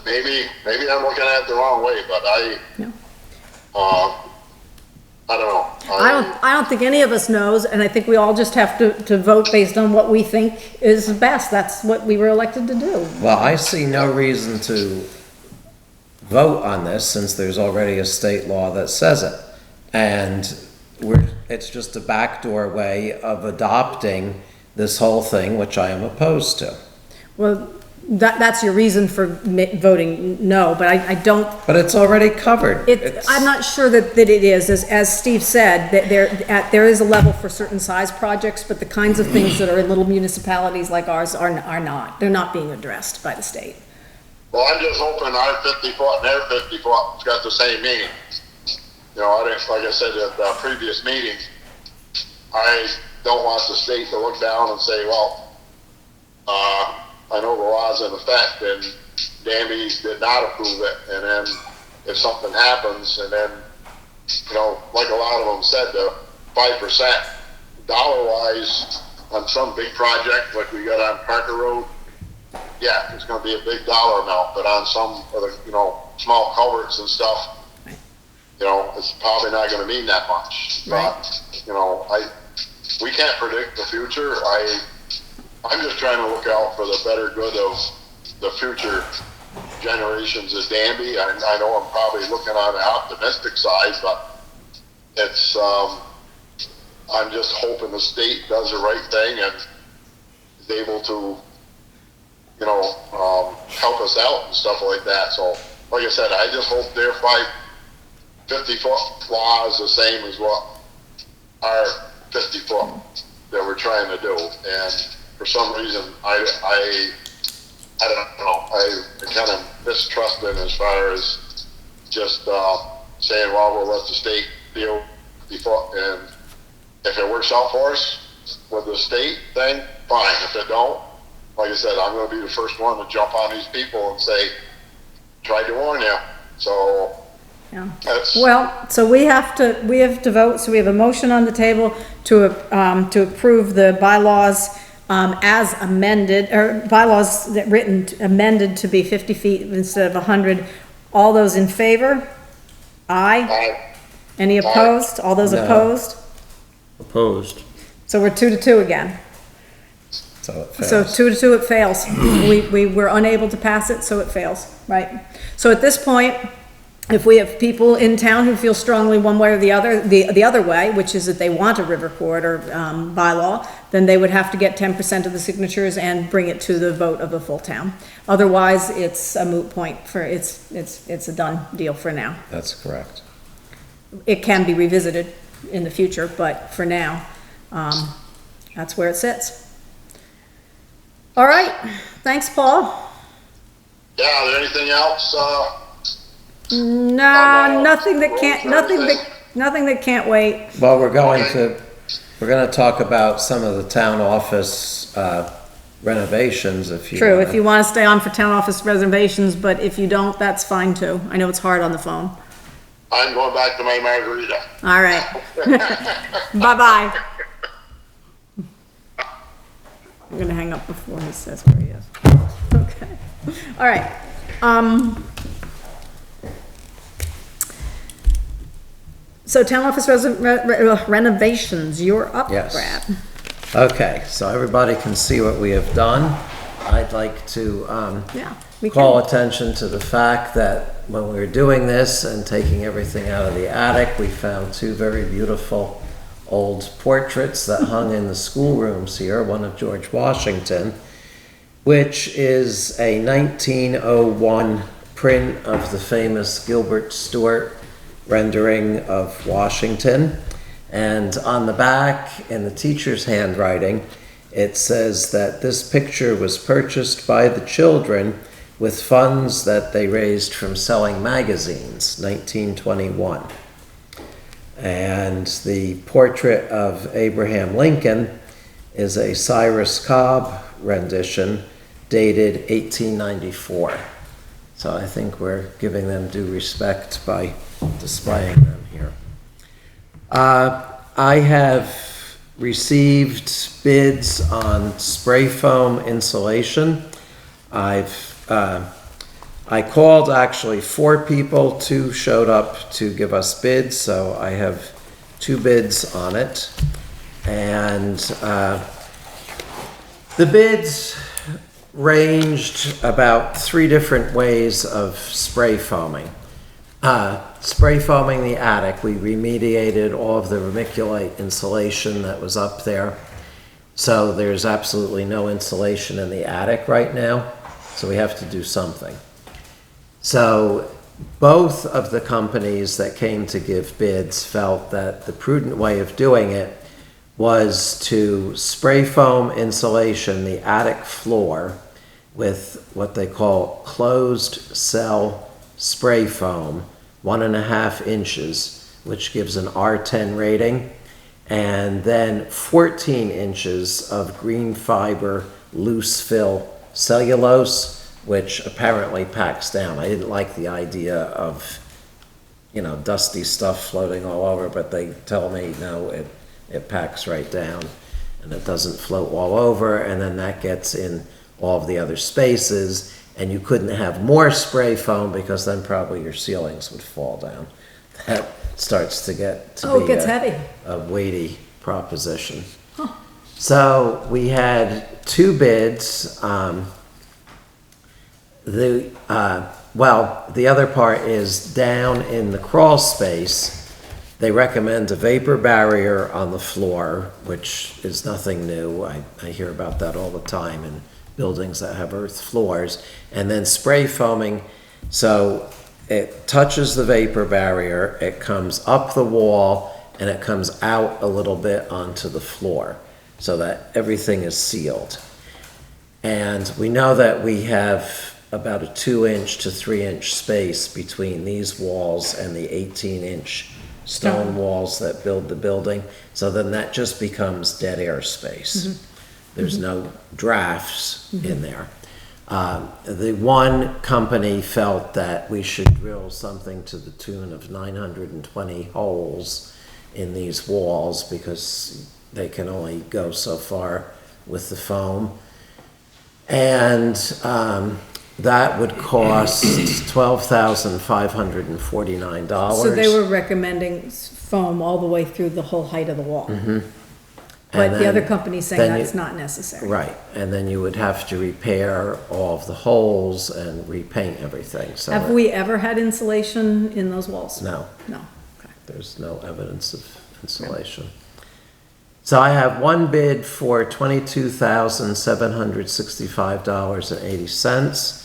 maybe I'm looking at it the wrong way, but I don't know. I don't think any of us knows, and I think we all just have to vote based on what we think is best. That's what we were elected to do. Well, I see no reason to vote on this since there's already a state law that says it. And it's just a backdoor way of adopting this whole thing, which I am opposed to. Well, that's your reason for voting no, but I don't. But it's already covered. I'm not sure that it is, as Steve said, that there is a level for certain size projects, but the kinds of things that are in little municipalities like ours are not. They're not being addressed by the state. Well, I'm just hoping our 50-foot and their 50-foot's got the same meaning. You know, like I said at the previous meeting, I don't want the state to look down and say, well, I know the law's in effect and Danby did not approve it, and then if something happens, and then, you know, like a lot of them said, the 5% dollar-wise on some big project like we got on Parker Road, yeah, it's going to be a big dollar amount, but on some of the, you know, small culverts and stuff, you know, it's probably not going to mean that much. Right. But, you know, we can't predict the future. I'm just trying to look out for the better good of the future generations of Danby. I know I'm probably looking on the optimistic side, but it's, I'm just hoping the state does the right thing and is able to, you know, help us out and stuff like that. So, like I said, I just hope their 50-foot law is the same as what our 50-foot that we're trying to do. And for some reason, I don't know. I kind of mistrust it as far as just saying, well, we'll let the state deal before, and if it works out for us with the state thing, fine. If it don't, like I said, I'm going to be the first one to jump on these people and say, tried to warn you. So, Yeah. Well, so we have to vote. So we have a motion on the table to approve the bylaws as amended, or bylaws that written amended to be 50 feet instead of 100. All those in favor? Aye. Any opposed? All those No. opposed? Opposed. So we're 2-2 again. So it fails. So 2-2, it fails. We were unable to pass it, so it fails, right? So at this point, if we have people in town who feel strongly one way or the other, the other way, which is that they want a river corridor bylaw, then they would have to get 10% of the signatures and bring it to the vote of the full town. Otherwise, it's a moot point for, it's a done deal for now. That's correct. It can be revisited in the future, but for now, that's where it sits. All right, thanks, Paul. yeah, is there anything else? No, nothing that can't wait. Well, we're going to talk about some of the town office renovations if you True, wanna. if you want to stay on for town office reservations, but if you don't, that's fine too. I know it's hard on the phone. I'm going back to my margarita. All right. Bye-bye. I'm gonna hang up before he says where he is. Okay. All right. So town office renovations, you're up, Yes. Brad. Okay, so everybody can see what we have done. I'd like to Yeah, we call can. attention to the fact that when we were doing this and taking everything out of the attic, we found two very beautiful old portraits that hung in the schoolrooms here, one of George Washington, which is a 1901 print of the famous Gilbert Stuart rendering of Washington. And on the back, in the teacher's handwriting, it says that this picture was purchased by the children with funds that they raised from selling magazines, 1921. And the portrait of Abraham Lincoln is a Cyrus Cobb rendition dated 1894. So I think we're giving them due respect by displaying them here. I have received bids on spray foam insulation. I called actually 4 people, 2 showed up to give us bids, so I have 2 bids on it. And the bids ranged about 3 different ways of spray foaming. Spray foaming the attic, we remediated all of the vermiculite insulation that was up there. So there's absolutely no insulation in the attic right now, so we have to do something. So both of the companies that came to give bids felt that the prudent way of doing it was to spray foam insulation the attic floor with what they call closed cell spray foam, 1.5 inches, which gives an R10 rating, and then 14 inches of green fiber loose fill cellulose, which apparently packs down. I didn't like the idea of, dusty stuff floating all over, but they tell me, no, it packs right down and it doesn't float all over, and then that gets in all of the other spaces, and you couldn't have more spray foam because then probably your ceilings would fall down. That starts to get to It gets heavy. a weighty proposition. So we had 2 bids. The other part is down in the crawl space. They recommend a vapor barrier on the floor, which is nothing new. I hear about that all the time in buildings that have earth floors. And then spray foaming, so it touches the vapor barrier, it comes up the wall, and it comes out a little bit onto the floor, so that everything is sealed. And we know that we have about a 2-inch to 3-inch space between these walls and the 18-inch stone walls that build the building. So then that just becomes dead air space. There's no drafts in there. The one company felt that we should drill something to the tune of 920 holes in these walls because they can only go so far with the foam. And that would cost $12,549. So they were recommending foam all the way through the whole height of the wall. But the other company's saying that's not necessary. Right, and then you would have to repair all of the holes and repaint everything, so. Have we ever had insulation in those walls? No, No. Okay. there's no evidence of insulation. So I have one bid for $22,765.80.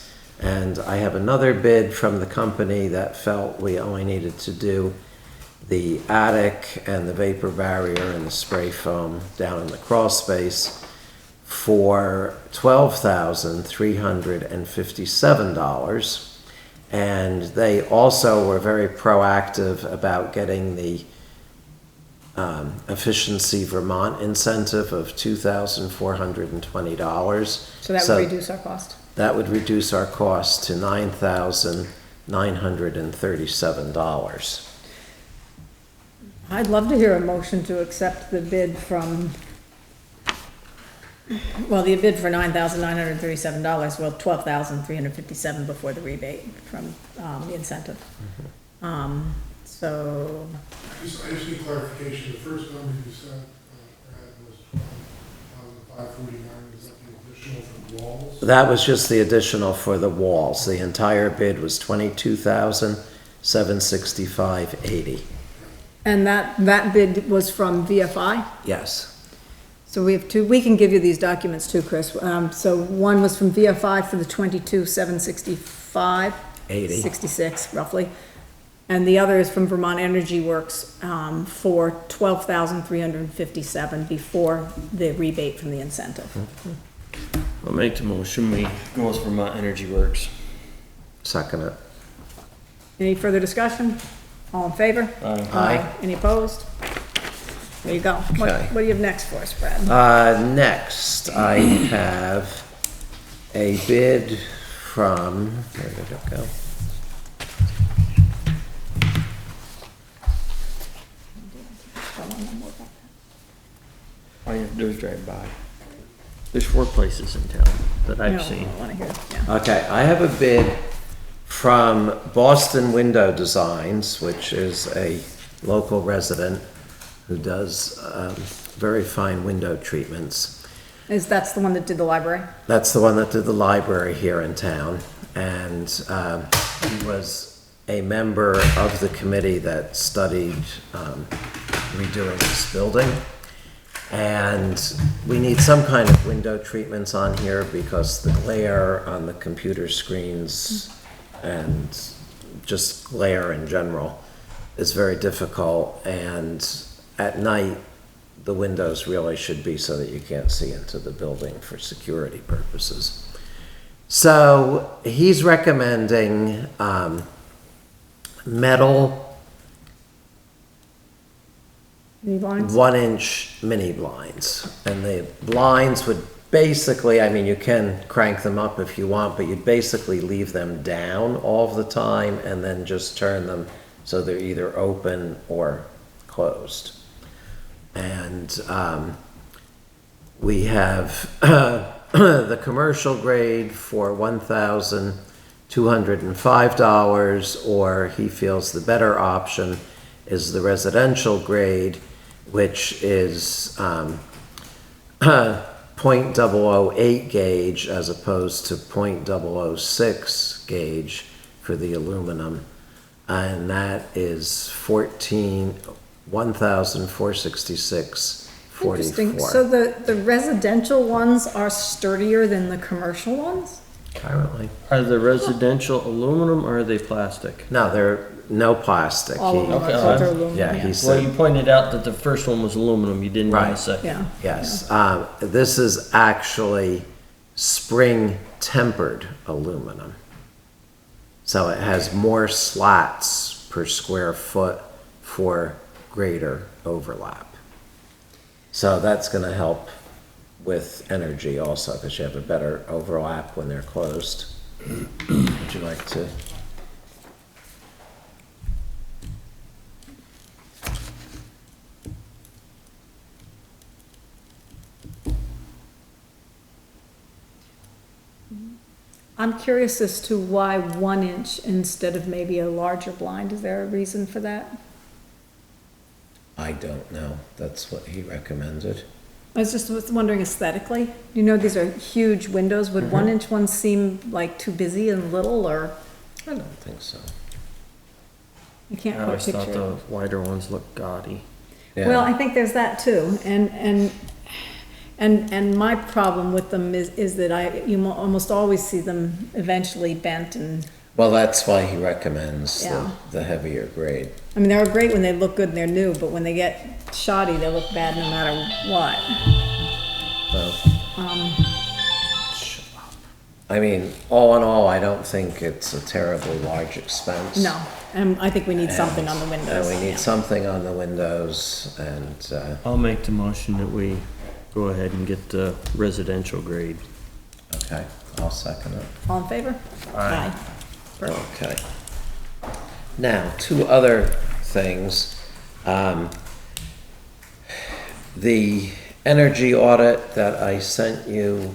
And I have another bid from the company that felt we only needed to do the attic and the vapor barrier and the spray foam down in the crawl space for $12,357. And they also were very proactive about getting the Efficiency Vermont incentive of $2,420. So that would reduce our cost? That would reduce our cost to $9,937. I'd love to hear a motion to accept the bid from, the bid for $9,937, $12,357 before the rebate from the incentive. So, I just need clarification, the first number you said, Brad, was 1,549, is that the additional for the walls? That was just the additional for the walls. The entire bid was $22,765.80. and that bid was from VFI? Yes. So we have 2, we can give you these documents too, Chris. So one was from VFI for the $22,765, 80. 66 roughly. And the other is from Vermont Energy Works, for 12,357 before the rebate from the incentive. I'll make the motion, we go with Vermont Energy Works. Second it. Any further discussion? All in favor? Aye. Any opposed? There you go. What Okay. do you have next for us, Brad? Next, I have a bid from, where did it go? All you have to do is drive by. There's 4 places in town that I've No, seen. I wanna hear, yeah. Okay, I have a bid from Boston Window Designs, which is a local resident who does very fine window treatments. That's the one that did the library? That's the one that did the library here in town, and he was a member of the committee that studied redoing this building. And we need some kind of window treatments on here because the glare on the computer screens and just glare in general is very difficult. And at night, the windows really should be so that you can't see into the building for security purposes. So he's recommending metal Any blinds? 1-inch mini blinds. And the blinds would basically, I mean, you can crank them up if you want, but you'd basically leave them down all of the time and then just turn them so they're either open or closed. And we have the commercial grade for $1,205, or he feels the better option is the residential grade, which is .008 gauge as opposed to .006 gauge for the aluminum. And that is $1,466.44. Interesting. So the residential ones are sturdier than the commercial ones? Currently. Are the residential aluminum or are they plastic? No, they're no plastic. All of them Okay, are aluminum, Yeah, yeah. he Well, said. you pointed out that the first one was aluminum, you didn't on the Right. second. Yeah. Yes, this is actually spring tempered aluminum. So it has more slats per square foot for greater overlap. So that's gonna help with energy also, because you have a better overlap when they're closed. Would you like to? I'm curious as to why 1 inch instead of maybe a larger blind. Is there a reason for that? I don't know. That's what he recommended. I was wondering aesthetically. You know, these are huge windows. Would 1 inch ones seem like too busy and little, or I don't think so. I can't I quite always thought picture the it. wider ones looked gaudy. Yeah. Well, I think there's that too, and my problem with them is that you almost always see them eventually bent, and, Well, that's why he recommends Yeah. the heavier grade. I mean, they're great when they look good and they're new, but when they get shoddy, they look bad no matter what. So, I mean, all in all, I don't think it's a terribly large expense. No, and I think we need something on the windows. And we yeah. need something on the windows, and, I'll make the motion that we go ahead and get the residential grade. okay, I'll second it. All in favor? Aye. Perfect. Okay. Now, 2 other things. The energy audit that I sent you,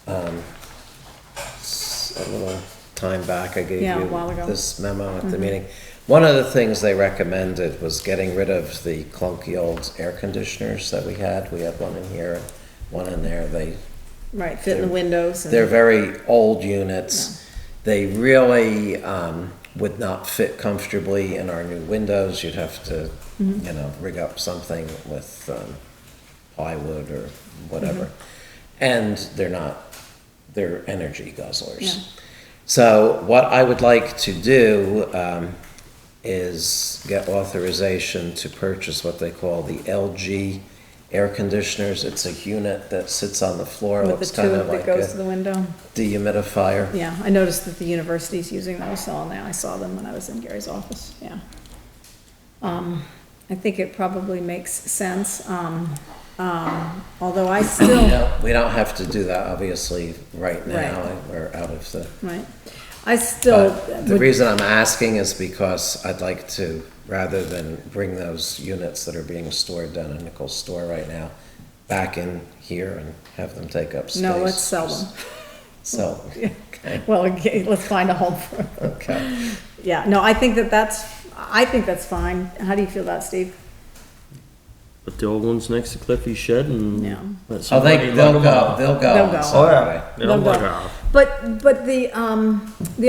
a little time back, I gave Yeah, a you while ago. this memo at the meeting. One of the things they recommended was getting rid of the clunky old air conditioners that we had. We had one in here, one in there. Right, fit in the windows. and- They're very old units. They really would not fit comfortably in our new windows. You'd have to, you know, rig up something with plywood or whatever. And they're energy guzzlers. So what I would like to do is get authorization to purchase what they call the LG air conditioners. It's a unit that sits on the floor, With the looks kind of tube that like goes to a the window. dehumidifier. Yeah, I noticed that the university's using those all now. I saw them when I was in Gary's office, yeah. I think it probably makes sense, although I still, We don't have to do that, obviously, right now. Right. We're out of the... right, I still But the would, reason I'm asking is because I'd like to, rather than bring those units that are being stored down in Nichols' store right now back in here and have them take up space. no, let's sell them. So, okay, Well, okay, let's find a home for them. okay. Yeah, no, I think that's fine. How do you feel about it, Steve? Put the old ones next to Cliffy's shed and Yeah. let Oh, somebody they'll lug 'em go, off. they'll go. They'll on go. Saturday. They'll They'll lug go. off. But the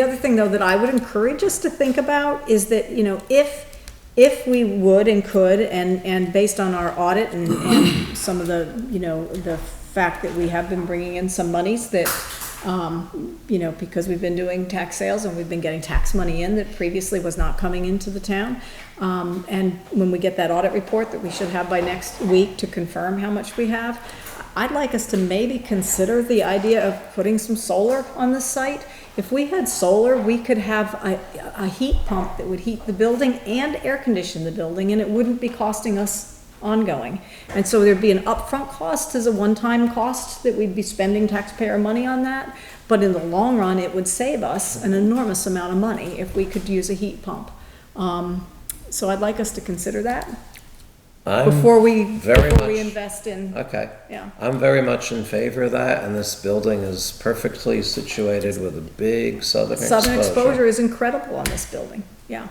other thing though that I would encourage us to think about is that, you know, if we would and could, and based on our audit and some of the, you know, the fact that we have been bringing in some monies that, you know, because we've been doing tax sales and we've been getting tax money in that previously was not coming into the town. And when we get that audit report that we should have by next week to confirm how much we have, I'd like us to maybe consider the idea of putting some solar on the site. If we had solar, we could have a heat pump that would heat the building and air condition the building, and it wouldn't be costing us ongoing. And so there'd be an upfront cost as a one-time cost that we'd be spending taxpayer money on that. But in the long run, it would save us an enormous amount of money if we could use a heat pump. So I'd like us to consider that I'm before we very much- invest in, Okay. yeah. I'm very much in favor of that, and this building is perfectly situated with a big southern exposure. Southern exposure is incredible on this building, yeah.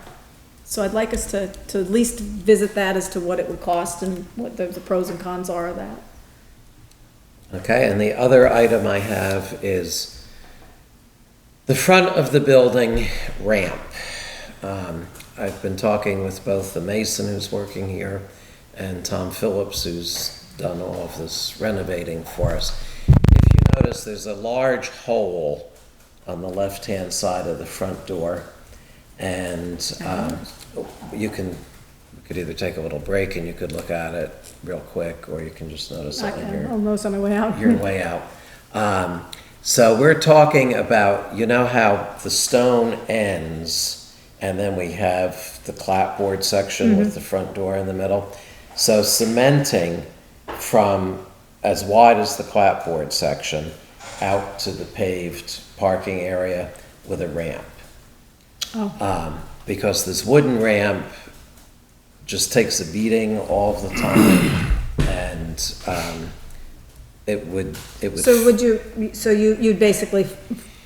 So I'd like us to at least visit that as to what it would cost and what the pros and cons are of that. Okay, and the other item I have is the front of the building ramp. I've been talking with both the mason who's working here and Tom Phillips, who's done all of this renovating for us. If you notice, there's a large hole on the left-hand side of the front door, and you could either take a little break and you could look at it real quick, or you can just notice it on your I'll notice on my way out. your way out. So we're talking about, you know how the stone ends, and then we have the clapboard section with the front door in the middle? So cementing from as wide as the clapboard section out to the paved parking area with a ramp. Because this wooden ramp just takes a beating all of the time, and it would. So would you, so you'd basically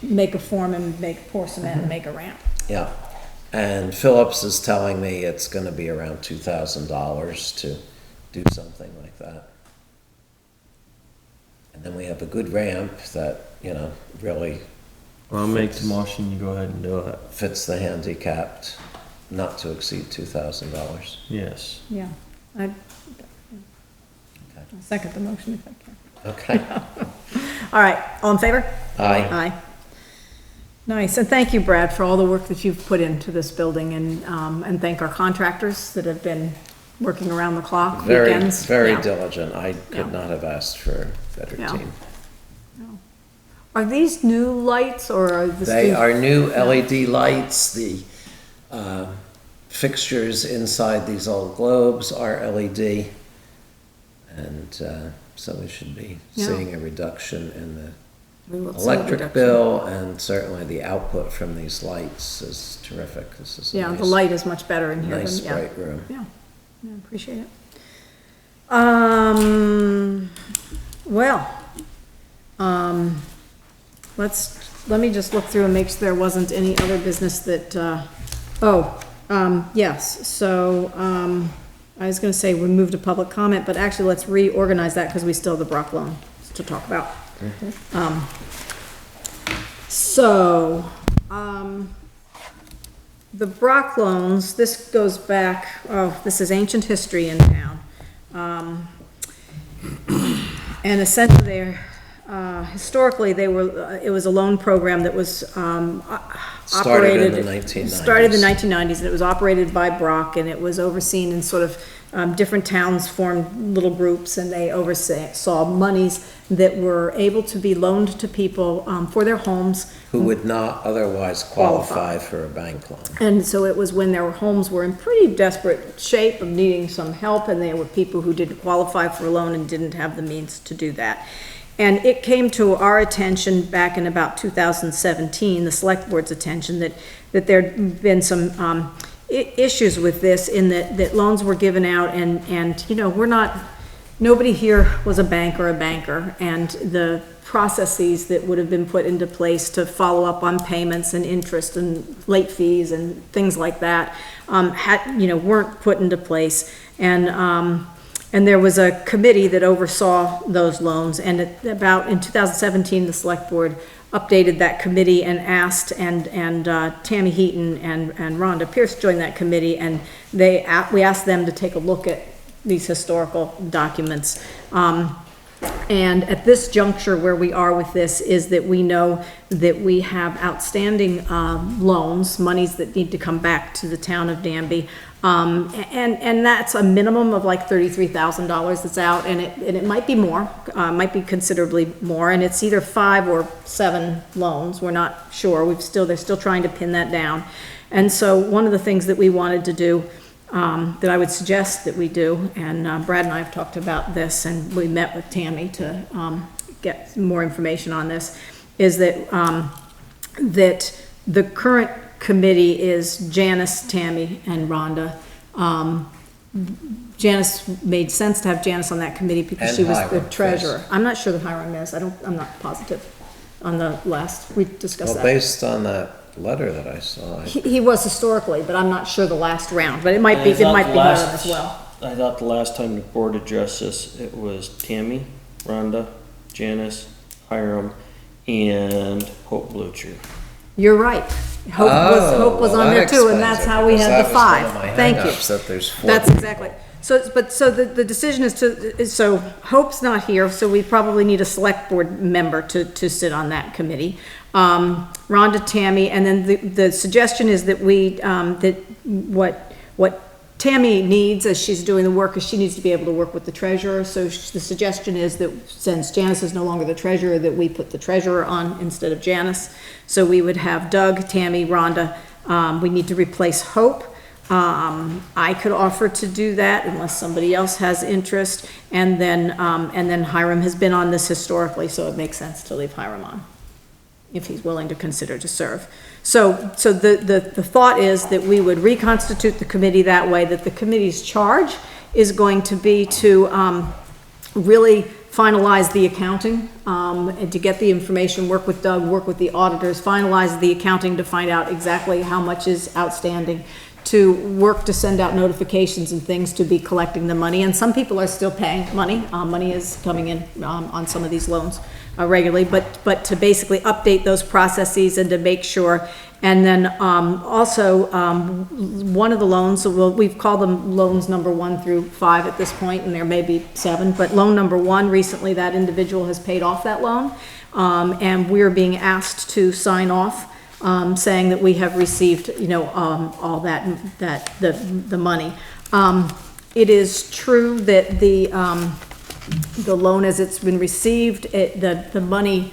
make a form and pour cement and make a ramp? Yeah, and Phillips is telling me it's gonna be around $2,000 to do something like that. And then we have a good ramp that, you know, really I'll make the motion, you go ahead and do it. fits the handicapped, not to exceed $2,000. Yes. Yeah. I'll second the motion if I can. Okay, All right, all in favor? aye. Aye. Nice, and thank you, Brad, for all the work that you've put into this building, and thank our contractors that have been working around the clock, Very, weekends. very Yeah. diligent. I Yeah. could not have asked for a better Yeah. team. Are these new lights, or are this? They are new LED lights. The fixtures inside these old globes are LED. And so we should be Yeah. seeing a reduction in the We will see a electric reduction. bill, and certainly the output from these lights is terrific. This is a Yeah, the nice, light is much better in here than, nice yeah. bright room. Yeah, yeah, appreciate it. Well, let me just look through and make sure there wasn't any other business that, yes, so, I was gonna say we moved to public comment, but actually let's reorganize that because we still have the Brock loan to talk about. The Brock loans, this goes back, this is ancient history in town. And essentially historically, it was a loan program that was, Started in operated. the 1990s. Started in the 1990s, and it was operated by Brock, and it was overseen in sort of, different towns formed little groups, and they oversaw monies that were able to be loaned to people, for their homes. Who would not otherwise qualify for a bank loan. And so it was when their homes were in pretty desperate shape of needing some help, and there were people who didn't qualify for a loan and didn't have the means to do that. And it came to our attention back in about 2017, the select board's attention, that there'd been some issues with this, in that loans were given out, and you know, nobody here was a banker, and the processes that would have been put into place to follow up on payments and interest and late fees and things like that weren't put into place. And there was a committee that oversaw those loans, and in 2017, the select board updated that committee and asked, and Tammy Heaton and Rhonda Pierce joined that committee, and we asked them to take a look at these historical documents. And at this juncture where we are with this is that we know that we have outstanding loans, monies that need to come back to the town of Danby. And that's a minimum of like $33,000 that's out, and it might be more, might be considerably more, and it's either 5 or 7 loans. We're not sure. They're still trying to pin that down. And so one of the things that we wanted to do, that I would suggest that we do, and Brad and I have talked about this, and we met with Tammy to get more information on this, is that that the current committee is Janice, Tammy, and Rhonda. Janice, made sense to have Janice on that committee because And she was Hiram, the treasurer. I'm not sure that Hiram is. I'm not positive on the last, we discussed Well, that. based on that letter that I saw, He was historically, but I'm not sure the last round, but it might be I thought Hiram as well. I thought the last time the board addressed this, it was Tammy, Rhonda, Janice, Hiram, and Hope Blucher. You're right. Hope was well, on that there too, and explains that's it, how we because had that the was one 5. of my Thank you. hang-ups, that there's 4 That's people. exactly. So the decision is so Hope's not here, so we probably need a select board member to sit on that committee. Rhonda, Tammy, and then the suggestion is that that what Tammy needs as she's doing the work is she needs to be able to work with the treasurer. So the suggestion is that since Janice is no longer the treasurer, that we put the treasurer on instead of Janice. So we would have Doug, Tammy, Rhonda. We need to replace Hope. I could offer to do that unless somebody else has interest. And then Hiram has been on this historically, so it makes sense to leave Hiram on, if he's willing to consider to serve. So the thought is that we would reconstitute the committee that way, that the committee's charge is going to be to really finalize the accounting, and to get the information, work with Doug, work with the auditors, finalize the accounting to find out exactly how much is outstanding, to work to send out notifications and things to be collecting the money. And some people are still paying money. Money is coming in on some of these loans regularly, but to basically update those processes and to make sure. And then also one of the loans, so we've called them loans number 1 through 5 at this point, and there may be 7, but loan number 1, recently that individual has paid off that loan, and we're being asked to sign off saying that we have received, all the money. It is true that the loan as it's been received, the money,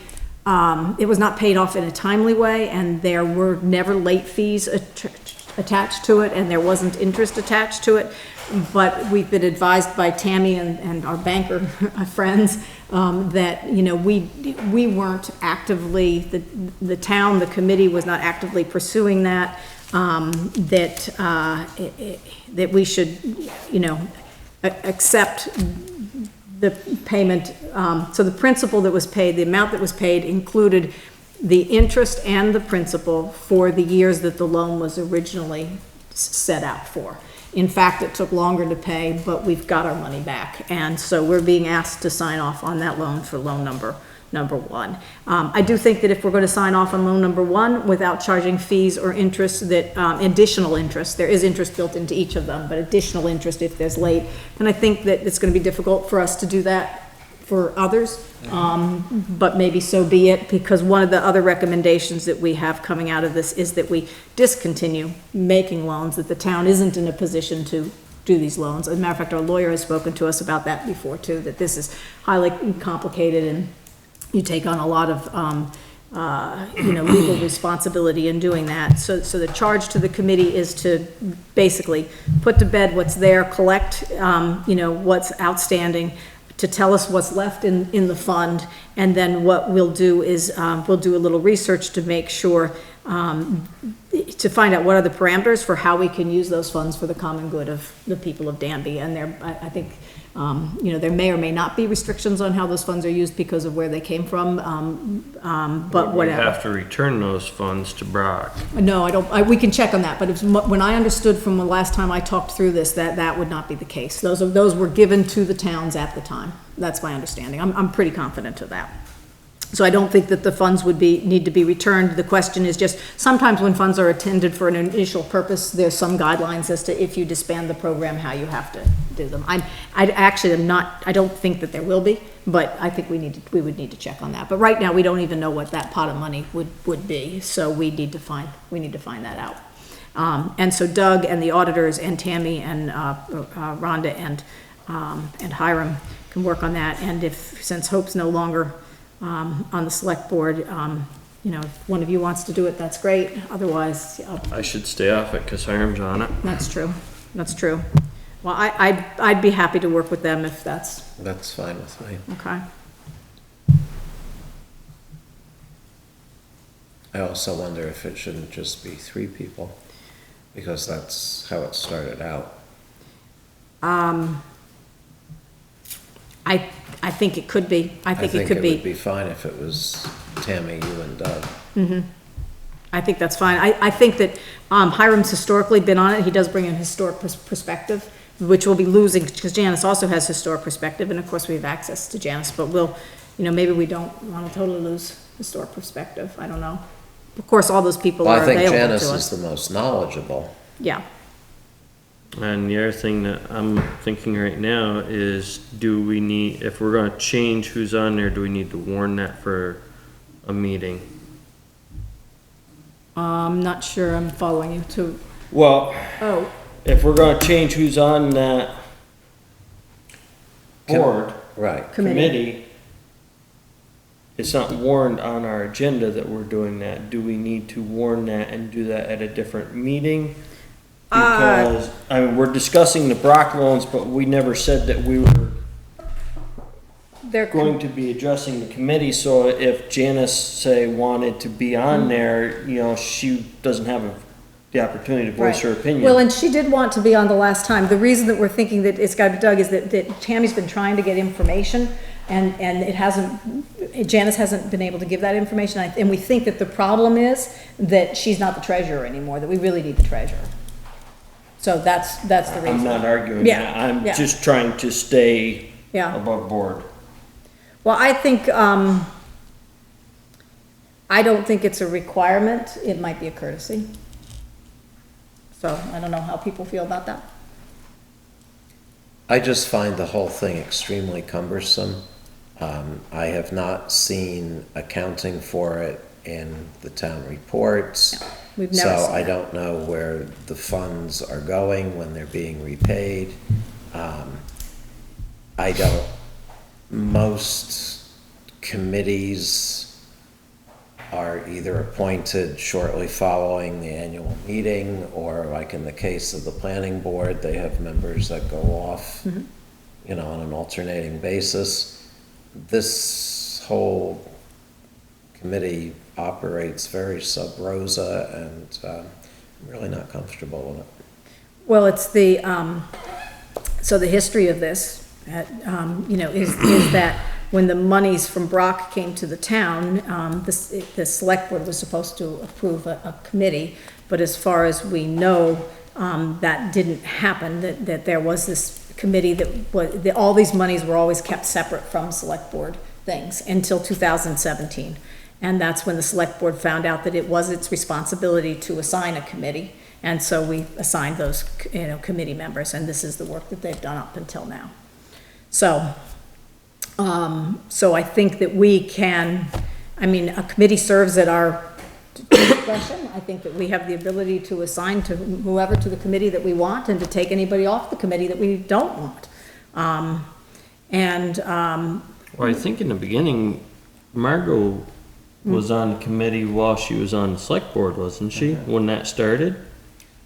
it was not paid off in a timely way, and there were never late fees attached to it, and there wasn't interest attached to it. But we've been advised by Tammy and our banker friends that we weren't actively, the town, the committee was not actively pursuing that. That we should accept the payment. So the principal that was paid, the amount that was paid included the interest and the principal for the years that the loan was originally set out for. In fact, it took longer to pay, but we've got our money back. And so we're being asked to sign off on that loan for loan number 1. I do think that if we're going to sign off on loan number 1 without charging fees or interest, that additional interest, there is interest built into each of them, but additional interest if there's late, then I think that it's going to be difficult for us to do that for others. But maybe so be it, because one of the other recommendations that we have coming out of this is that we discontinue making loans, that the town isn't in a position to do these loans. As a matter of fact, our lawyer has spoken to us about that before too, that this is highly complicated and you take on a lot of, legal responsibility in doing that. So the charge to the committee is to basically put to bed what's there, collect, what's outstanding, to tell us what's left in the fund, and then what we'll do is, we'll do a little research to make sure, to find out what are the parameters for how we can use those funds for the common good of the people of Danby. And I think, there may or may not be restrictions on how those funds are used because of where they came from, but We whatever. have to return those funds to Brock. No, we can check on that, but when I understood from the last time I talked through this, that would not be the case. Those were given to the towns at the time. That's my understanding. I'm pretty confident of that. So I don't think that the funds need to be returned. The question is just, sometimes when funds are intended for an initial purpose, there's some guidelines as to if you disband the program, how you have to do them. I don't think that there will be, but I think we would need to check on that. But right now, we don't even know what that pot of money would be, so we need to find that out. And so Doug and the auditors and Tammy and Rhonda and Hiram can work on that. And since Hope's no longer on the select board, if one of you wants to do it, that's great. Otherwise, I should stay off it because Hiram's on it. that's true. Well, I'd be happy to work with them if that's That's fine with me. okay. I also wonder if it shouldn't just be 3 people, because that's how it started out. I think it could be. I think it could would be. be fine if it was Tammy, you and Doug. I think that's fine. I think that Hiram's historically been on it. He does bring in historic perspective, which we'll be losing because Janice also has historic perspective, and of course we have access to Janice, but maybe we don't want to totally lose historic perspective. I don't know. Of course, all those people Well, are I think available to Janice is us. the most knowledgeable. Yeah. And the other thing that I'm thinking right now is, if we're gonna change who's on there, do we need to warn that for a meeting? I'm not sure I'm following you to, Well, oh, if we're gonna change who's on that board, Right. committee, it's not warned on our agenda that we're doing that. Do we need to warn that and do that at a different meeting? Because, we're discussing the Brock loans, but we never said that we were they're going to be addressing the committee, so if Janice, say, wanted to be on there, she doesn't have the opportunity to voice her opinion. Well, and she did want to be on the last time. The reason that we're thinking that it's got to be Doug is that Tammy's been trying to get information, and Janice hasn't been able to give that information. And we think that the problem is that she's not the treasurer anymore, that we really need the treasurer. So that's the reason. I'm not arguing Yeah, that, I'm yeah. just trying to stay Yeah. above board. Well, I think, I don't think it's a requirement. It might be a courtesy. So I don't know how people feel about that. I just find the whole thing extremely cumbersome. I have not seen accounting for it in the town reports. We've never So seen I that. don't know where the funds are going when they're being repaid. Most committees are either appointed shortly following the annual meeting, or like in the case of the planning board, they have members that go off, on an alternating basis. This whole committee operates very sub rosa, and I'm really not comfortable with it. Well, it's so the history of this, is that when the monies from Brock came to the town, the select board was supposed to approve a committee, but as far as we know, that didn't happen, that there was this committee all these monies were always kept separate from select board things until 2017. And that's when the select board found out that it was its responsibility to assign a committee. And so we assigned those, committee members, and this is the work that they've done up until now. So, So I think that we can, I mean, a committee serves at our discretion. I think that we have the ability to assign to whoever to the committee that we want and to take anybody off the committee that we don't want. Well, I think in the beginning, Margot was on the committee while she was on the select board, wasn't she? When that started?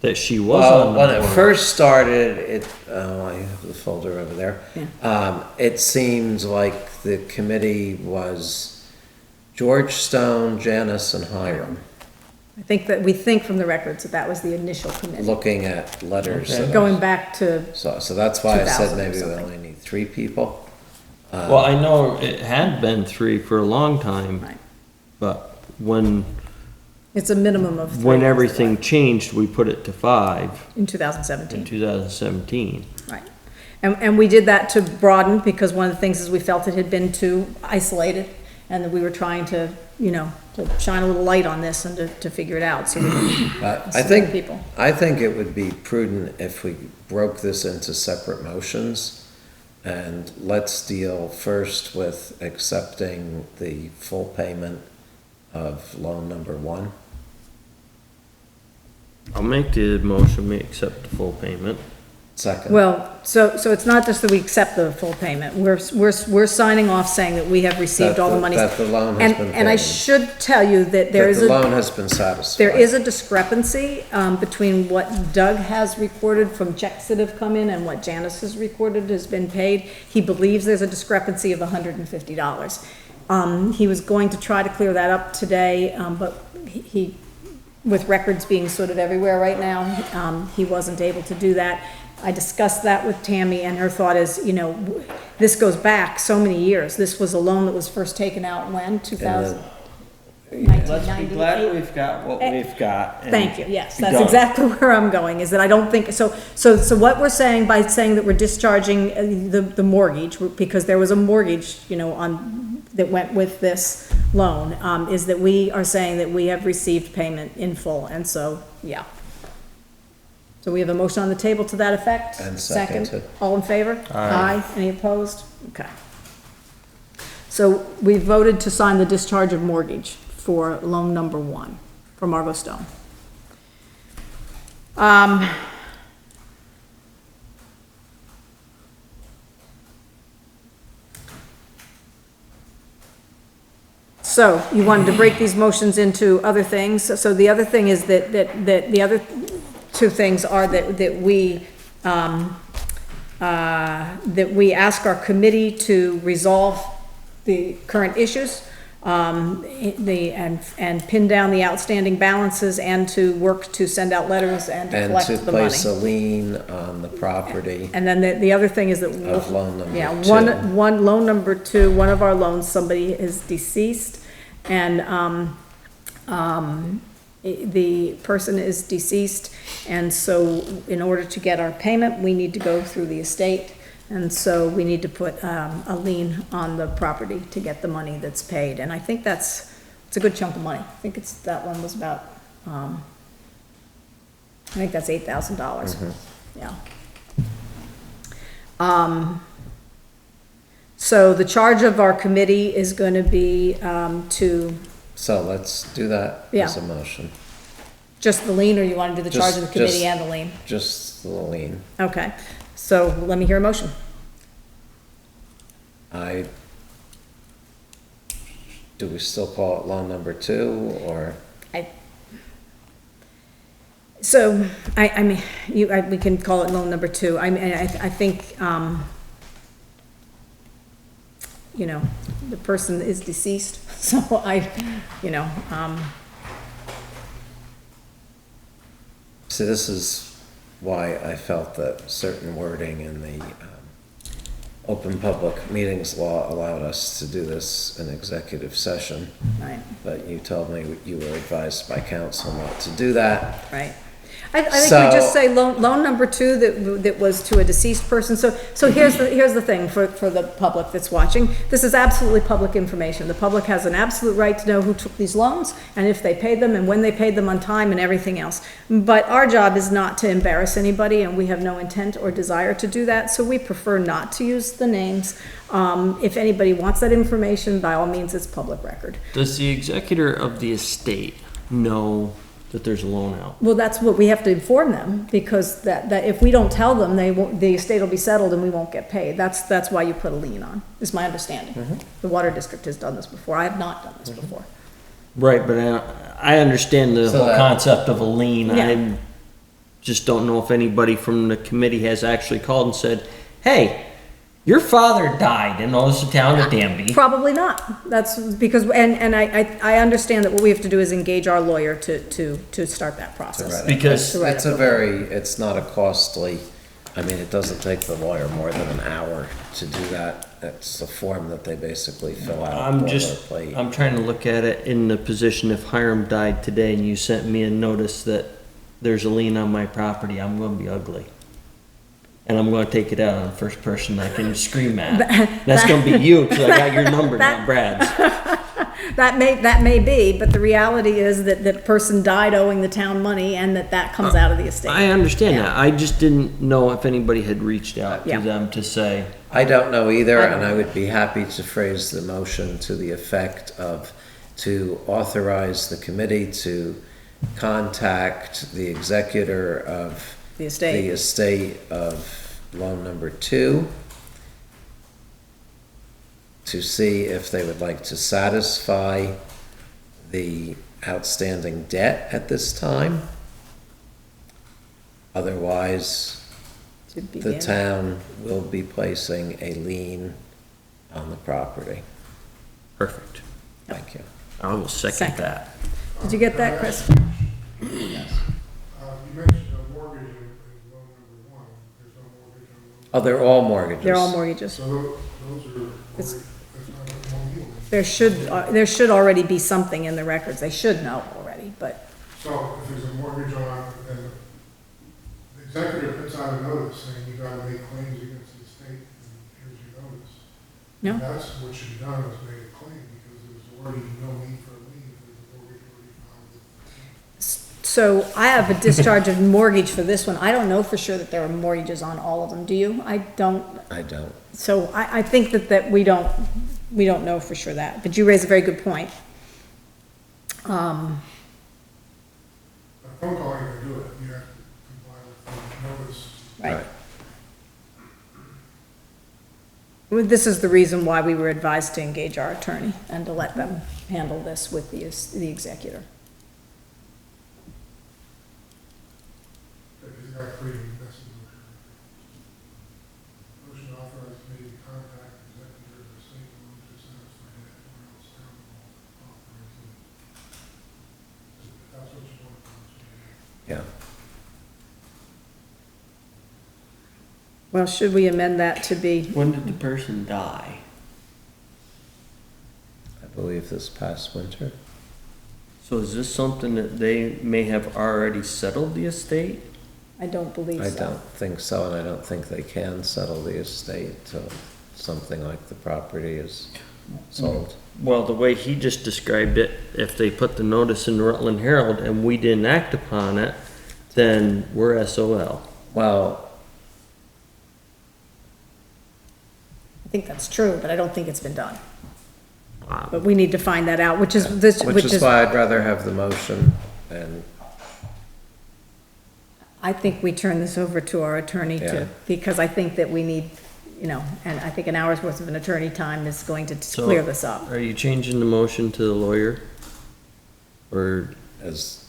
That she was on Well, the when it board. first started, I have the folder over there. It seemed like the committee was George Stone, Janice, and Hiram, I think that, we think from the records that that was the initial committee. looking at letters. Okay. that- Going back to, So that's why I 2000 said or maybe we something. only need 3 people. Well, I know it had been 3 for a long time, right, but when it's a minimum of 3. when everything changed, we put it to 5 In in 2017. 2017. Right. And we did that to broaden, because one of the things is we felt it had been too isolated, and that we were trying to, you know, to shine a little light on this and to figure it out, so we could But I support think, people. I think it would be prudent if we broke this into separate motions. And let's deal first with accepting the full payment of loan number 1. I'll make the motion, we accept the full payment. Second. Well, so it's not just that we accept the full payment, we're signing off saying that we have received all the money. That the loan has been And I paid. should tell you that there That is the a. loan has been satisfied. There is a discrepancy, between what Doug has recorded from checks that have come in and what Janice has recorded has been paid. He believes there's a discrepancy of $150. He was going to try to clear that up today, but he, with records being sort of everywhere right now, he wasn't able to do that. I discussed that with Tammy, and her thought is, you know, this goes back so many years. This was a loan that was first taken out when, 2000? Let's be glad we've got what we've got. and Thank you, yes, be that's done. exactly where I'm going, is that I don't think, so what we're saying by saying that we're discharging the mortgage, because there was a mortgage, you know, that went with this loan, is that we are saying that we have received payment in full, and so, yeah. So we have a motion on the table to that effect? And seconded. All in favor? Aye. Any opposed? Okay. So we voted to sign the discharge of mortgage for loan number 1 for Margot Stone. So you wanted to break these motions into other things. So the other thing is that the other 2 things are that we ask our committee to resolve the current issues, and pin down the outstanding balances, and to work to send out letters and to And collect to the money. place a lien on the property And then the other thing is that. of loan number 2. Yeah, one, loan number 2, one of our loans, somebody is deceased, and, the person is deceased, and so in order to get our payment, we need to go through the estate, and so we need to put, a lien on the property to get the money that's paid, and I think it's a good chunk of money. I think that one was about, I think that's $8,000, yeah. So the charge of our committee is gonna be, to So let's do that as a Yeah. motion. just the lien, or you wanna do the charge of the Just- committee just- and the lien? Just the lien. Okay, so let me hear a motion. Do we still call it loan number 2, or? So, I mean, we can call it loan number 2. I mean, I think, you know, the person is deceased, so you know, See, this is why I felt that certain wording in the Open Public Meetings Law allowed us to do this in executive session. right, But you told me you were advised by counsel not to do that. right. I think we So- just say loan number 2 that was to a deceased person. So here's the thing for the public that's watching. This is absolutely public information. The public has an absolute right to know who took these loans and if they paid them and when they paid them on time and everything else. But our job is not to embarrass anybody, and we have no intent or desire to do that, so we prefer not to use the names. If anybody wants that information, by all means, it's public record. Does the executor of the estate know that there's a loan out? Well, that's what we have to inform them, because that if we don't tell them, the estate will be settled and we won't get paid. That's why you put a lien on, is my understanding. The water district has done this before. I have not done this before. Right, but I understand the So whole that- concept of a lien. Yeah. I just don't know if anybody from the committee has actually called and said, hey, your father died in the town of Danby. Probably not. That's because, and I understand that what we have to do is engage our lawyer to start that process. write it. Because To write It's it. it's not a costly, I mean, it doesn't take the lawyer more than an hour to do that. It's a form that they basically fill out. I'm trying to look at it in the position if Hiram died today and you sent me a notice that there's a lien on my property, I'm gonna be ugly. And I'm gonna take it out on the first person I can scream at. That's gonna be you, cause I got your number, not Brad's. That may be, but the reality is that the person died owing the town money and that comes out of the estate. I understand that, I just didn't know if anybody had reached out Yeah. to them to say, I don't know either, I don't and I know. would be happy to phrase the motion to the effect of, to authorize the committee to contact the executor of The estate. the estate of loan number 2 to see if they would like to satisfy the outstanding debt at this time. Otherwise, To the begin. town will be placing a lien on the property. perfect. Thank you. I will second Second. that. Did you get that, Chris? You mentioned a mortgage in loan number 1, there's no mortgage on loan. Oh, they're all mortgages? They're all mortgages. So those are, that's not a loan either. There should already be something in the records. They should know already, but So if there's a mortgage on, then the executor puts out a notice saying you gotta make claims against the estate, and here's your notice. no. And that's what should be done, is make a claim, because there's already no need for a lien, if there's a mortgage already filed with the town. So I have a discharge of mortgage for this one. I don't know for sure that there are mortgages on all of them. Do you? I don't. I don't. So I think that we don't know for sure that, but you raise a very good point. A phone call ain't gonna do it, you have to comply with the notice. Right. Well, this is the reason why we were advised to engage our attorney and to let them handle this with the executor. Because you got creating messes. Motion to authorize committee to contact executor of the state loan to satisfy debt or else town will authorize it. That's what you want to do. Yeah. Well, should we amend that to be, When did the person die? I believe this past winter. So is this something that they may have already settled the estate? I don't believe I so. don't think so, and I don't think they can settle the estate till something like the property is sold. Well, the way he just described it, if they put the notice in the Rutland Herald and we didn't act upon it, then we're SOL. Well, I think that's true, but I don't think it's been done. Wow. But we need to find that out, which is this, which is why I'd rather have the motion, and I think we turn this over to our attorney Yeah. to, because I think that we need, and I think an hour's worth of an attorney time is going to So- clear this up. Are you changing the motion to the lawyer? Or, as,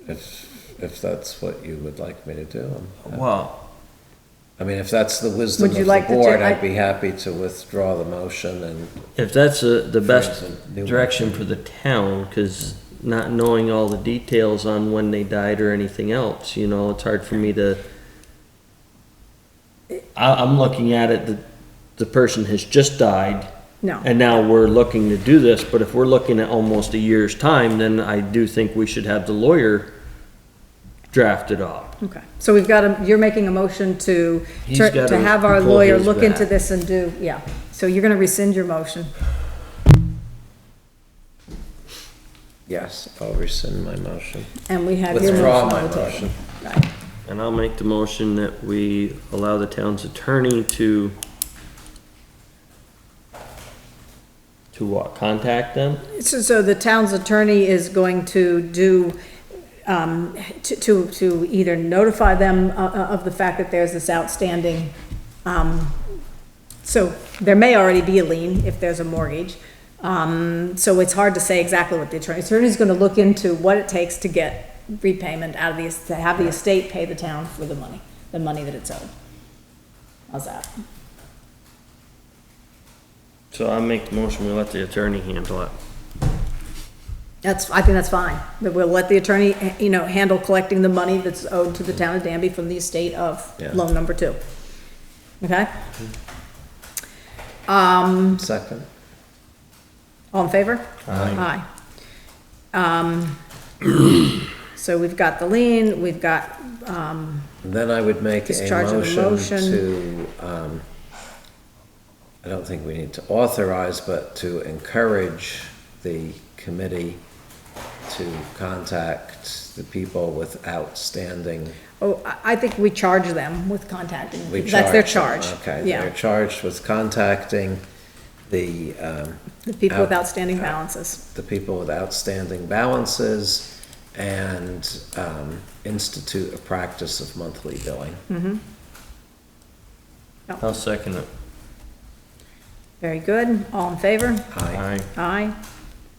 if that's what you would like me to do. well, I mean, if that's the wisdom Would of you the like to board, ta- I'd be happy to withdraw the motion and, if that's the best Phrase a new direction motion. for the town, cause not knowing all the details on when they died or anything else, it's hard for me to. I'm looking at it, the person has just died, No, and now we're looking to do this, but if we're looking at almost a year's time, then I do think we should have the lawyer drafted up. Okay, so we've got you're making a motion to, He's gotta to have our pull lawyer his look into back. this and do, yeah. So you're gonna rescind your motion. Yes, I'll rescind my motion. And we have your Withdraw motion my on the table. motion. Right. And I'll make the motion that we allow the town's attorney to what, contact them? So the town's attorney is going to do, to either notify them of the fact that there's this outstanding, so there may already be a lien if there's a mortgage. So it's hard to say exactly what the attorney's gonna look into what it takes to get repayment out of the, to have the estate pay the town for the money that it's owed. How's that? So I'll make the motion, we let the attorney handle it. I think that's fine, that we'll let the attorney, handle collecting the money that's owed to the town of Danby from the estate of Yeah. loan number 2. Okay? Second? All in favor? Aye. So we've got the lien, we've got, And then I would make a Discharge of the motion motion. to, I don't think we need to authorize, but to encourage the committee to contact the people with outstanding. I think we charge them with contacting them. We That's their charge charge. them. Okay, they're Yeah, charged with contacting the, the people with out- outstanding balances. the people with outstanding balances and institute a practice of monthly billing. I'll second it. Very good, all in favor? Aye. Aye.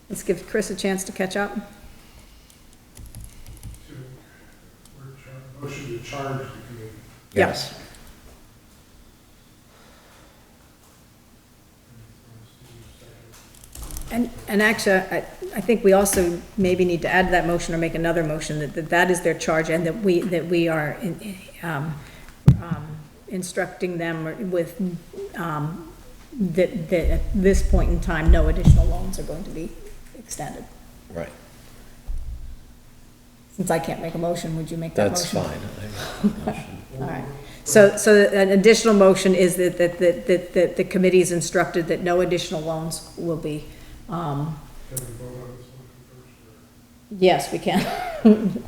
Let's give Chris a chance to catch up. Motion to charge the committee. Yeah. Yes. And actually, I think we also maybe need to add to that motion or make another motion that is their charge and that we are instructing them with, that at this point in time, no additional loans are going to be extended. Right, Since I can't make a motion, would you make that that's motion? fine. All right. So an additional motion is that the committee is instructed that no additional loans will be, Can we vote on this motion first? yes, we can.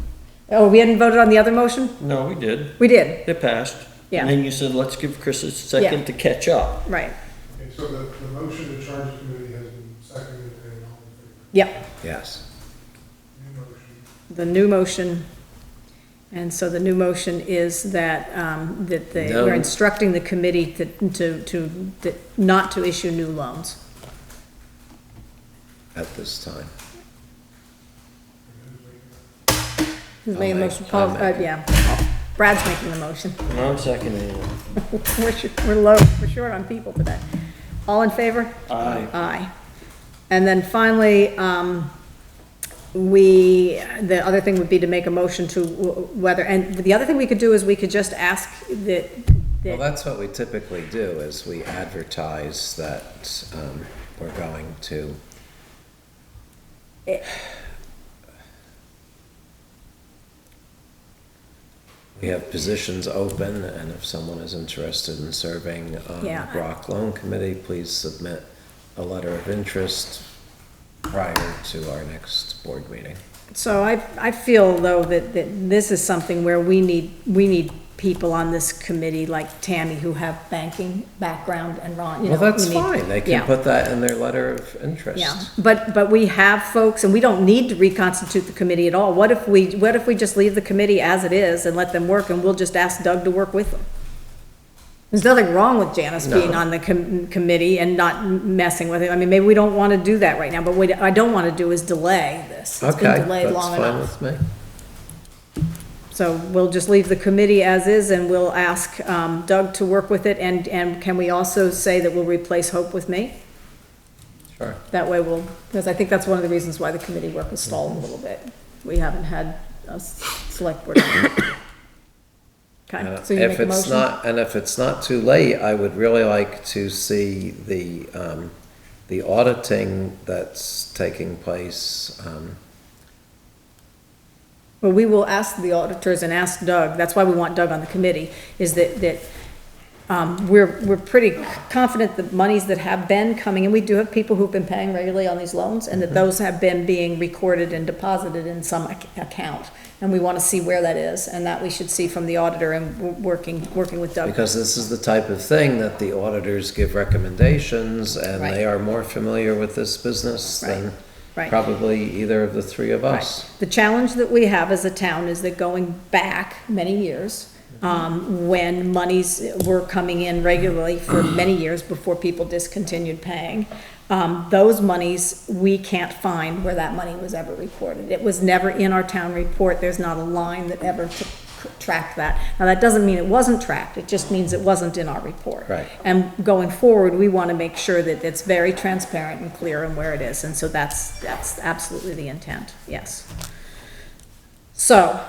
Oh, we hadn't voted on the other motion? No, we did. We did, It passed. Yeah. And then you said, let's give Chris a Yeah. second to catch up. right. Okay, so the motion to charge the committee has been seconded and all in favor. Yep, Yes, New motion. the new motion. And so the new motion is that, No. we're instructing the committee that not to issue new loans. at this time. Who's I'll making the make- motion? I'll Paul, make it. yeah. Brad's making the motion. And I'm seconding it. We're short on people today. All in favor? Aye. Aye. And then finally, the other thing would be to make a motion to whether, and the other thing we could do is we could just ask that, Well, that's what we typically do, is we advertise that we're going to, we have positions open, and if someone is interested in serving on Yeah. the Brock Loan Committee, please submit a letter of interest prior to our next board meeting. so I feel though that this is something where we need people on this committee like Tammy who have banking background and Ron, Well, that's we need- fine, they yeah. can put that in their letter of interest. Yeah, but we have folks, and we don't need to reconstitute the committee at all. What if we just leave the committee as it is and let them work, and we'll just ask Doug to work with them? There's nothing wrong with Janice No. being on the committee and not messing with it. I mean, maybe we don't want to do that right now, but what I don't want to do is delay this. It's been Okay, delayed that's long fine enough. with me. So we'll just leave the committee as is, and we'll ask Doug to work with it, and can we also say that we'll replace Hope with me? Sure. That way we'll, because I think that's one of the reasons why the committee work has stalled a little bit. We haven't had a select board. Okay, so you make a motion? If it's not too late, I would really like to see the auditing that's taking place, Well, we will ask the auditors and ask Doug, that's why we want Doug on the committee, is that we're pretty confident that monies that have been coming, and we do have people who've been paying regularly on these loans, and that those have been being recorded and deposited in some account. And we want to see where that is, and that we should see from the auditor and working with Doug. Because this is the type of thing that the auditors give recommendations, and Right. they are more familiar with this business than Right. probably either of the three of us. The challenge that we have as a town is that going back many years, when monies were coming in regularly for many years before people discontinued paying, those monies, we can't find where that money was ever reported. It was never in our town report. There's not a line that ever tracked that. Now, that doesn't mean it wasn't tracked. It just means it wasn't in our report. Right. And going forward, we want to make sure that it's very transparent and clear in where it is. And so that's absolutely the intent, yes. So,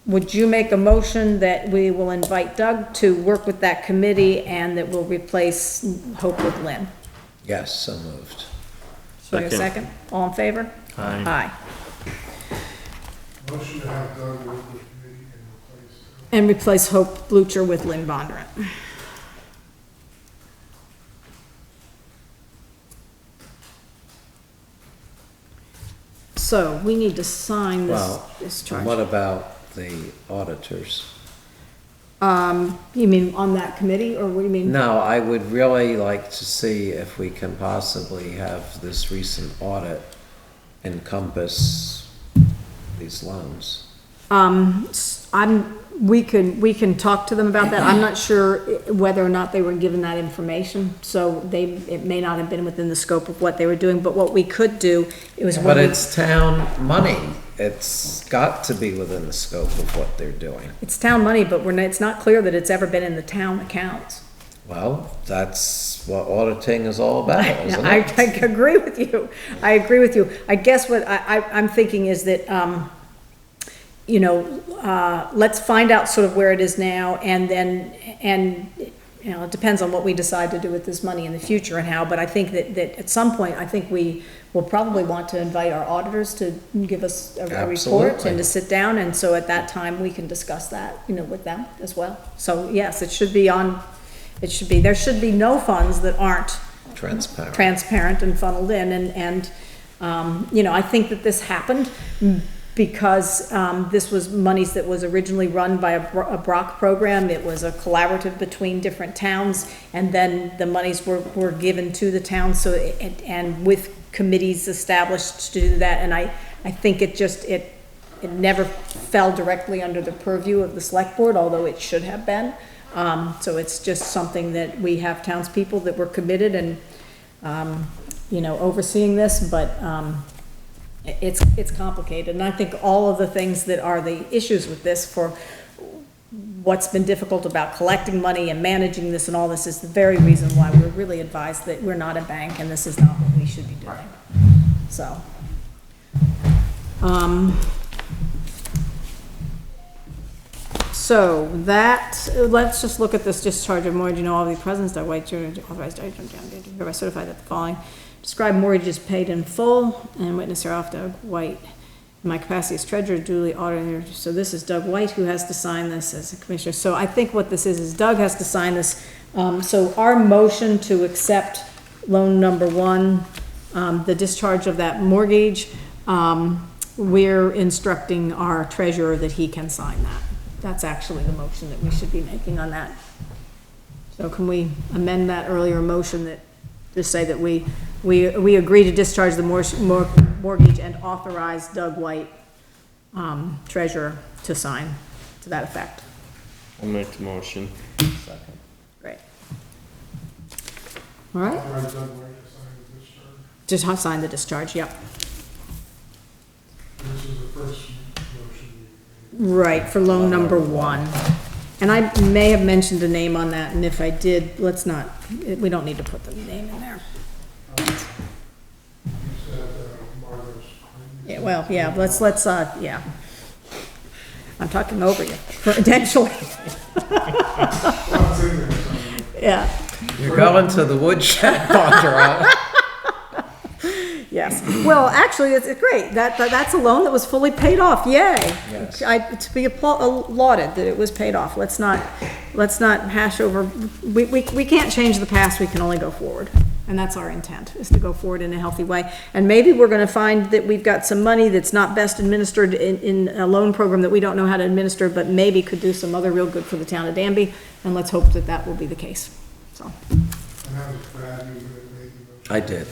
would you make a motion that we will invite Doug to work with that committee and that we'll replace Hope with Lynn? Yes, so moved. Do we have a second? All in favor? Aye. Aye. Motion to have Doug work with committee and replace. And replace Hope Blucher with Lynn Bondurant. So, we need to sign this Well, discharge. what about the auditors? You mean on that committee, or what do you mean? No, I would really like to see if we can possibly have this recent audit encompass these loans. We can talk to them about that. I'm not sure whether or not they were given that information, so it may not have been within the scope of what they were doing, but what we could do, it was. But it's town money. It's got to be within the scope of what they're doing. It's town money, but it's not clear that it's ever been in the town accounts. Well, that's what auditing is all about, isn't I it? agree with you. I agree with you. I guess what I'm thinking is that, let's find out sort of where it is now, and then, it depends on what we decide to do with this money in the future and how, but I think that at some point, I think we will probably want to invite our auditors to give us a report Absolutely. and to sit down, and so at that time, we can discuss that, with them as well. So, yes, there should be no funds that aren't transparent and funneled in, and I think that this happened because this was monies that was originally run by a Brock program. It was a collaborative between different towns, and then the monies were given to the town, and with committees established to do that, and I think it never fell directly under the purview of the select board, although it should have been. So it's just something that we have townspeople that were committed and, overseeing this, but, it's complicated. And I think all of the things that are the issues with this, for what's been difficult about collecting money and managing this and all this, is the very reason why we're really advised that we're not a bank and this is not what we should be doing. So, let's just look at this discharge of mortgage. All the presents that White authorized, hereby certify that the following describe mortgages paid in full, and witness hereof Doug White. In my capacity as treasurer, duly audited. So this is Doug White who has to sign this as a commissioner. So I think what this is Doug has to sign this. So our motion to accept loan number 1, the discharge of that mortgage, we're instructing our treasurer that he can sign that. That's actually the motion that we should be making on that. So can we amend that earlier motion that, just say that we agree to discharge the mortgage and authorize Doug White, treasurer, to sign to that effect. I'll make the motion. Great. All right, Authorize Doug White to sign the discharge. just sign the discharge, yep. This is the first motion we made. Right, for loan number 1. And I may have mentioned a name on that, and if I did, we don't need to put the name in there. You said, Margaret's. Yeah, well, yeah, let's, yeah. I'm talking over you, potentially. What's in there, something? Yeah, You're going to the woodshed, Audra. Yes. Well, actually, it's great. That's a loan that was fully paid off. Yay. Yes. To be lauded that it was paid off. Let's not hash over, we can't change the past, we can only go forward. And that's our intent, is to go forward in a healthy way. And maybe we're gonna find that we've got some money that's not best administered in a loan program that we don't know how to administer, but maybe could do some other real good for the town of Danby, and let's hope that that will be the case, so. And that was Brad, you made the motion. I did.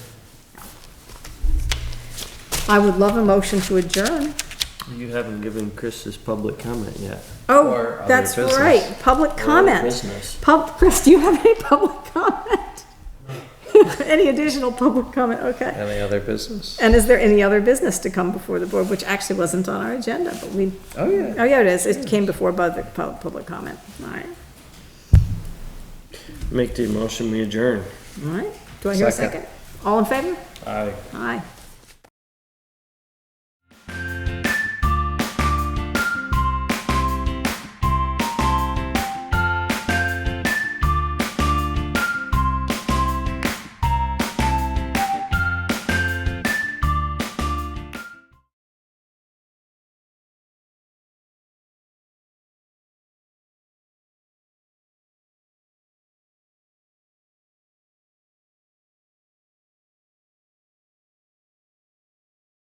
I would love a motion to adjourn. You haven't given Chris his public comment yet. Oh, Or other that's business. right, public comment. Business. Chris, do you have any public comment? Any additional public comment? Okay. Any other business? And is there any other business to come before the board, which actually wasn't on our agenda, but we, Oh, yeah. oh yeah, it is. It came before public comment. All right. Make the motion, we adjourn. All right. Do I hear a Second. second? All in favor? Aye. Aye.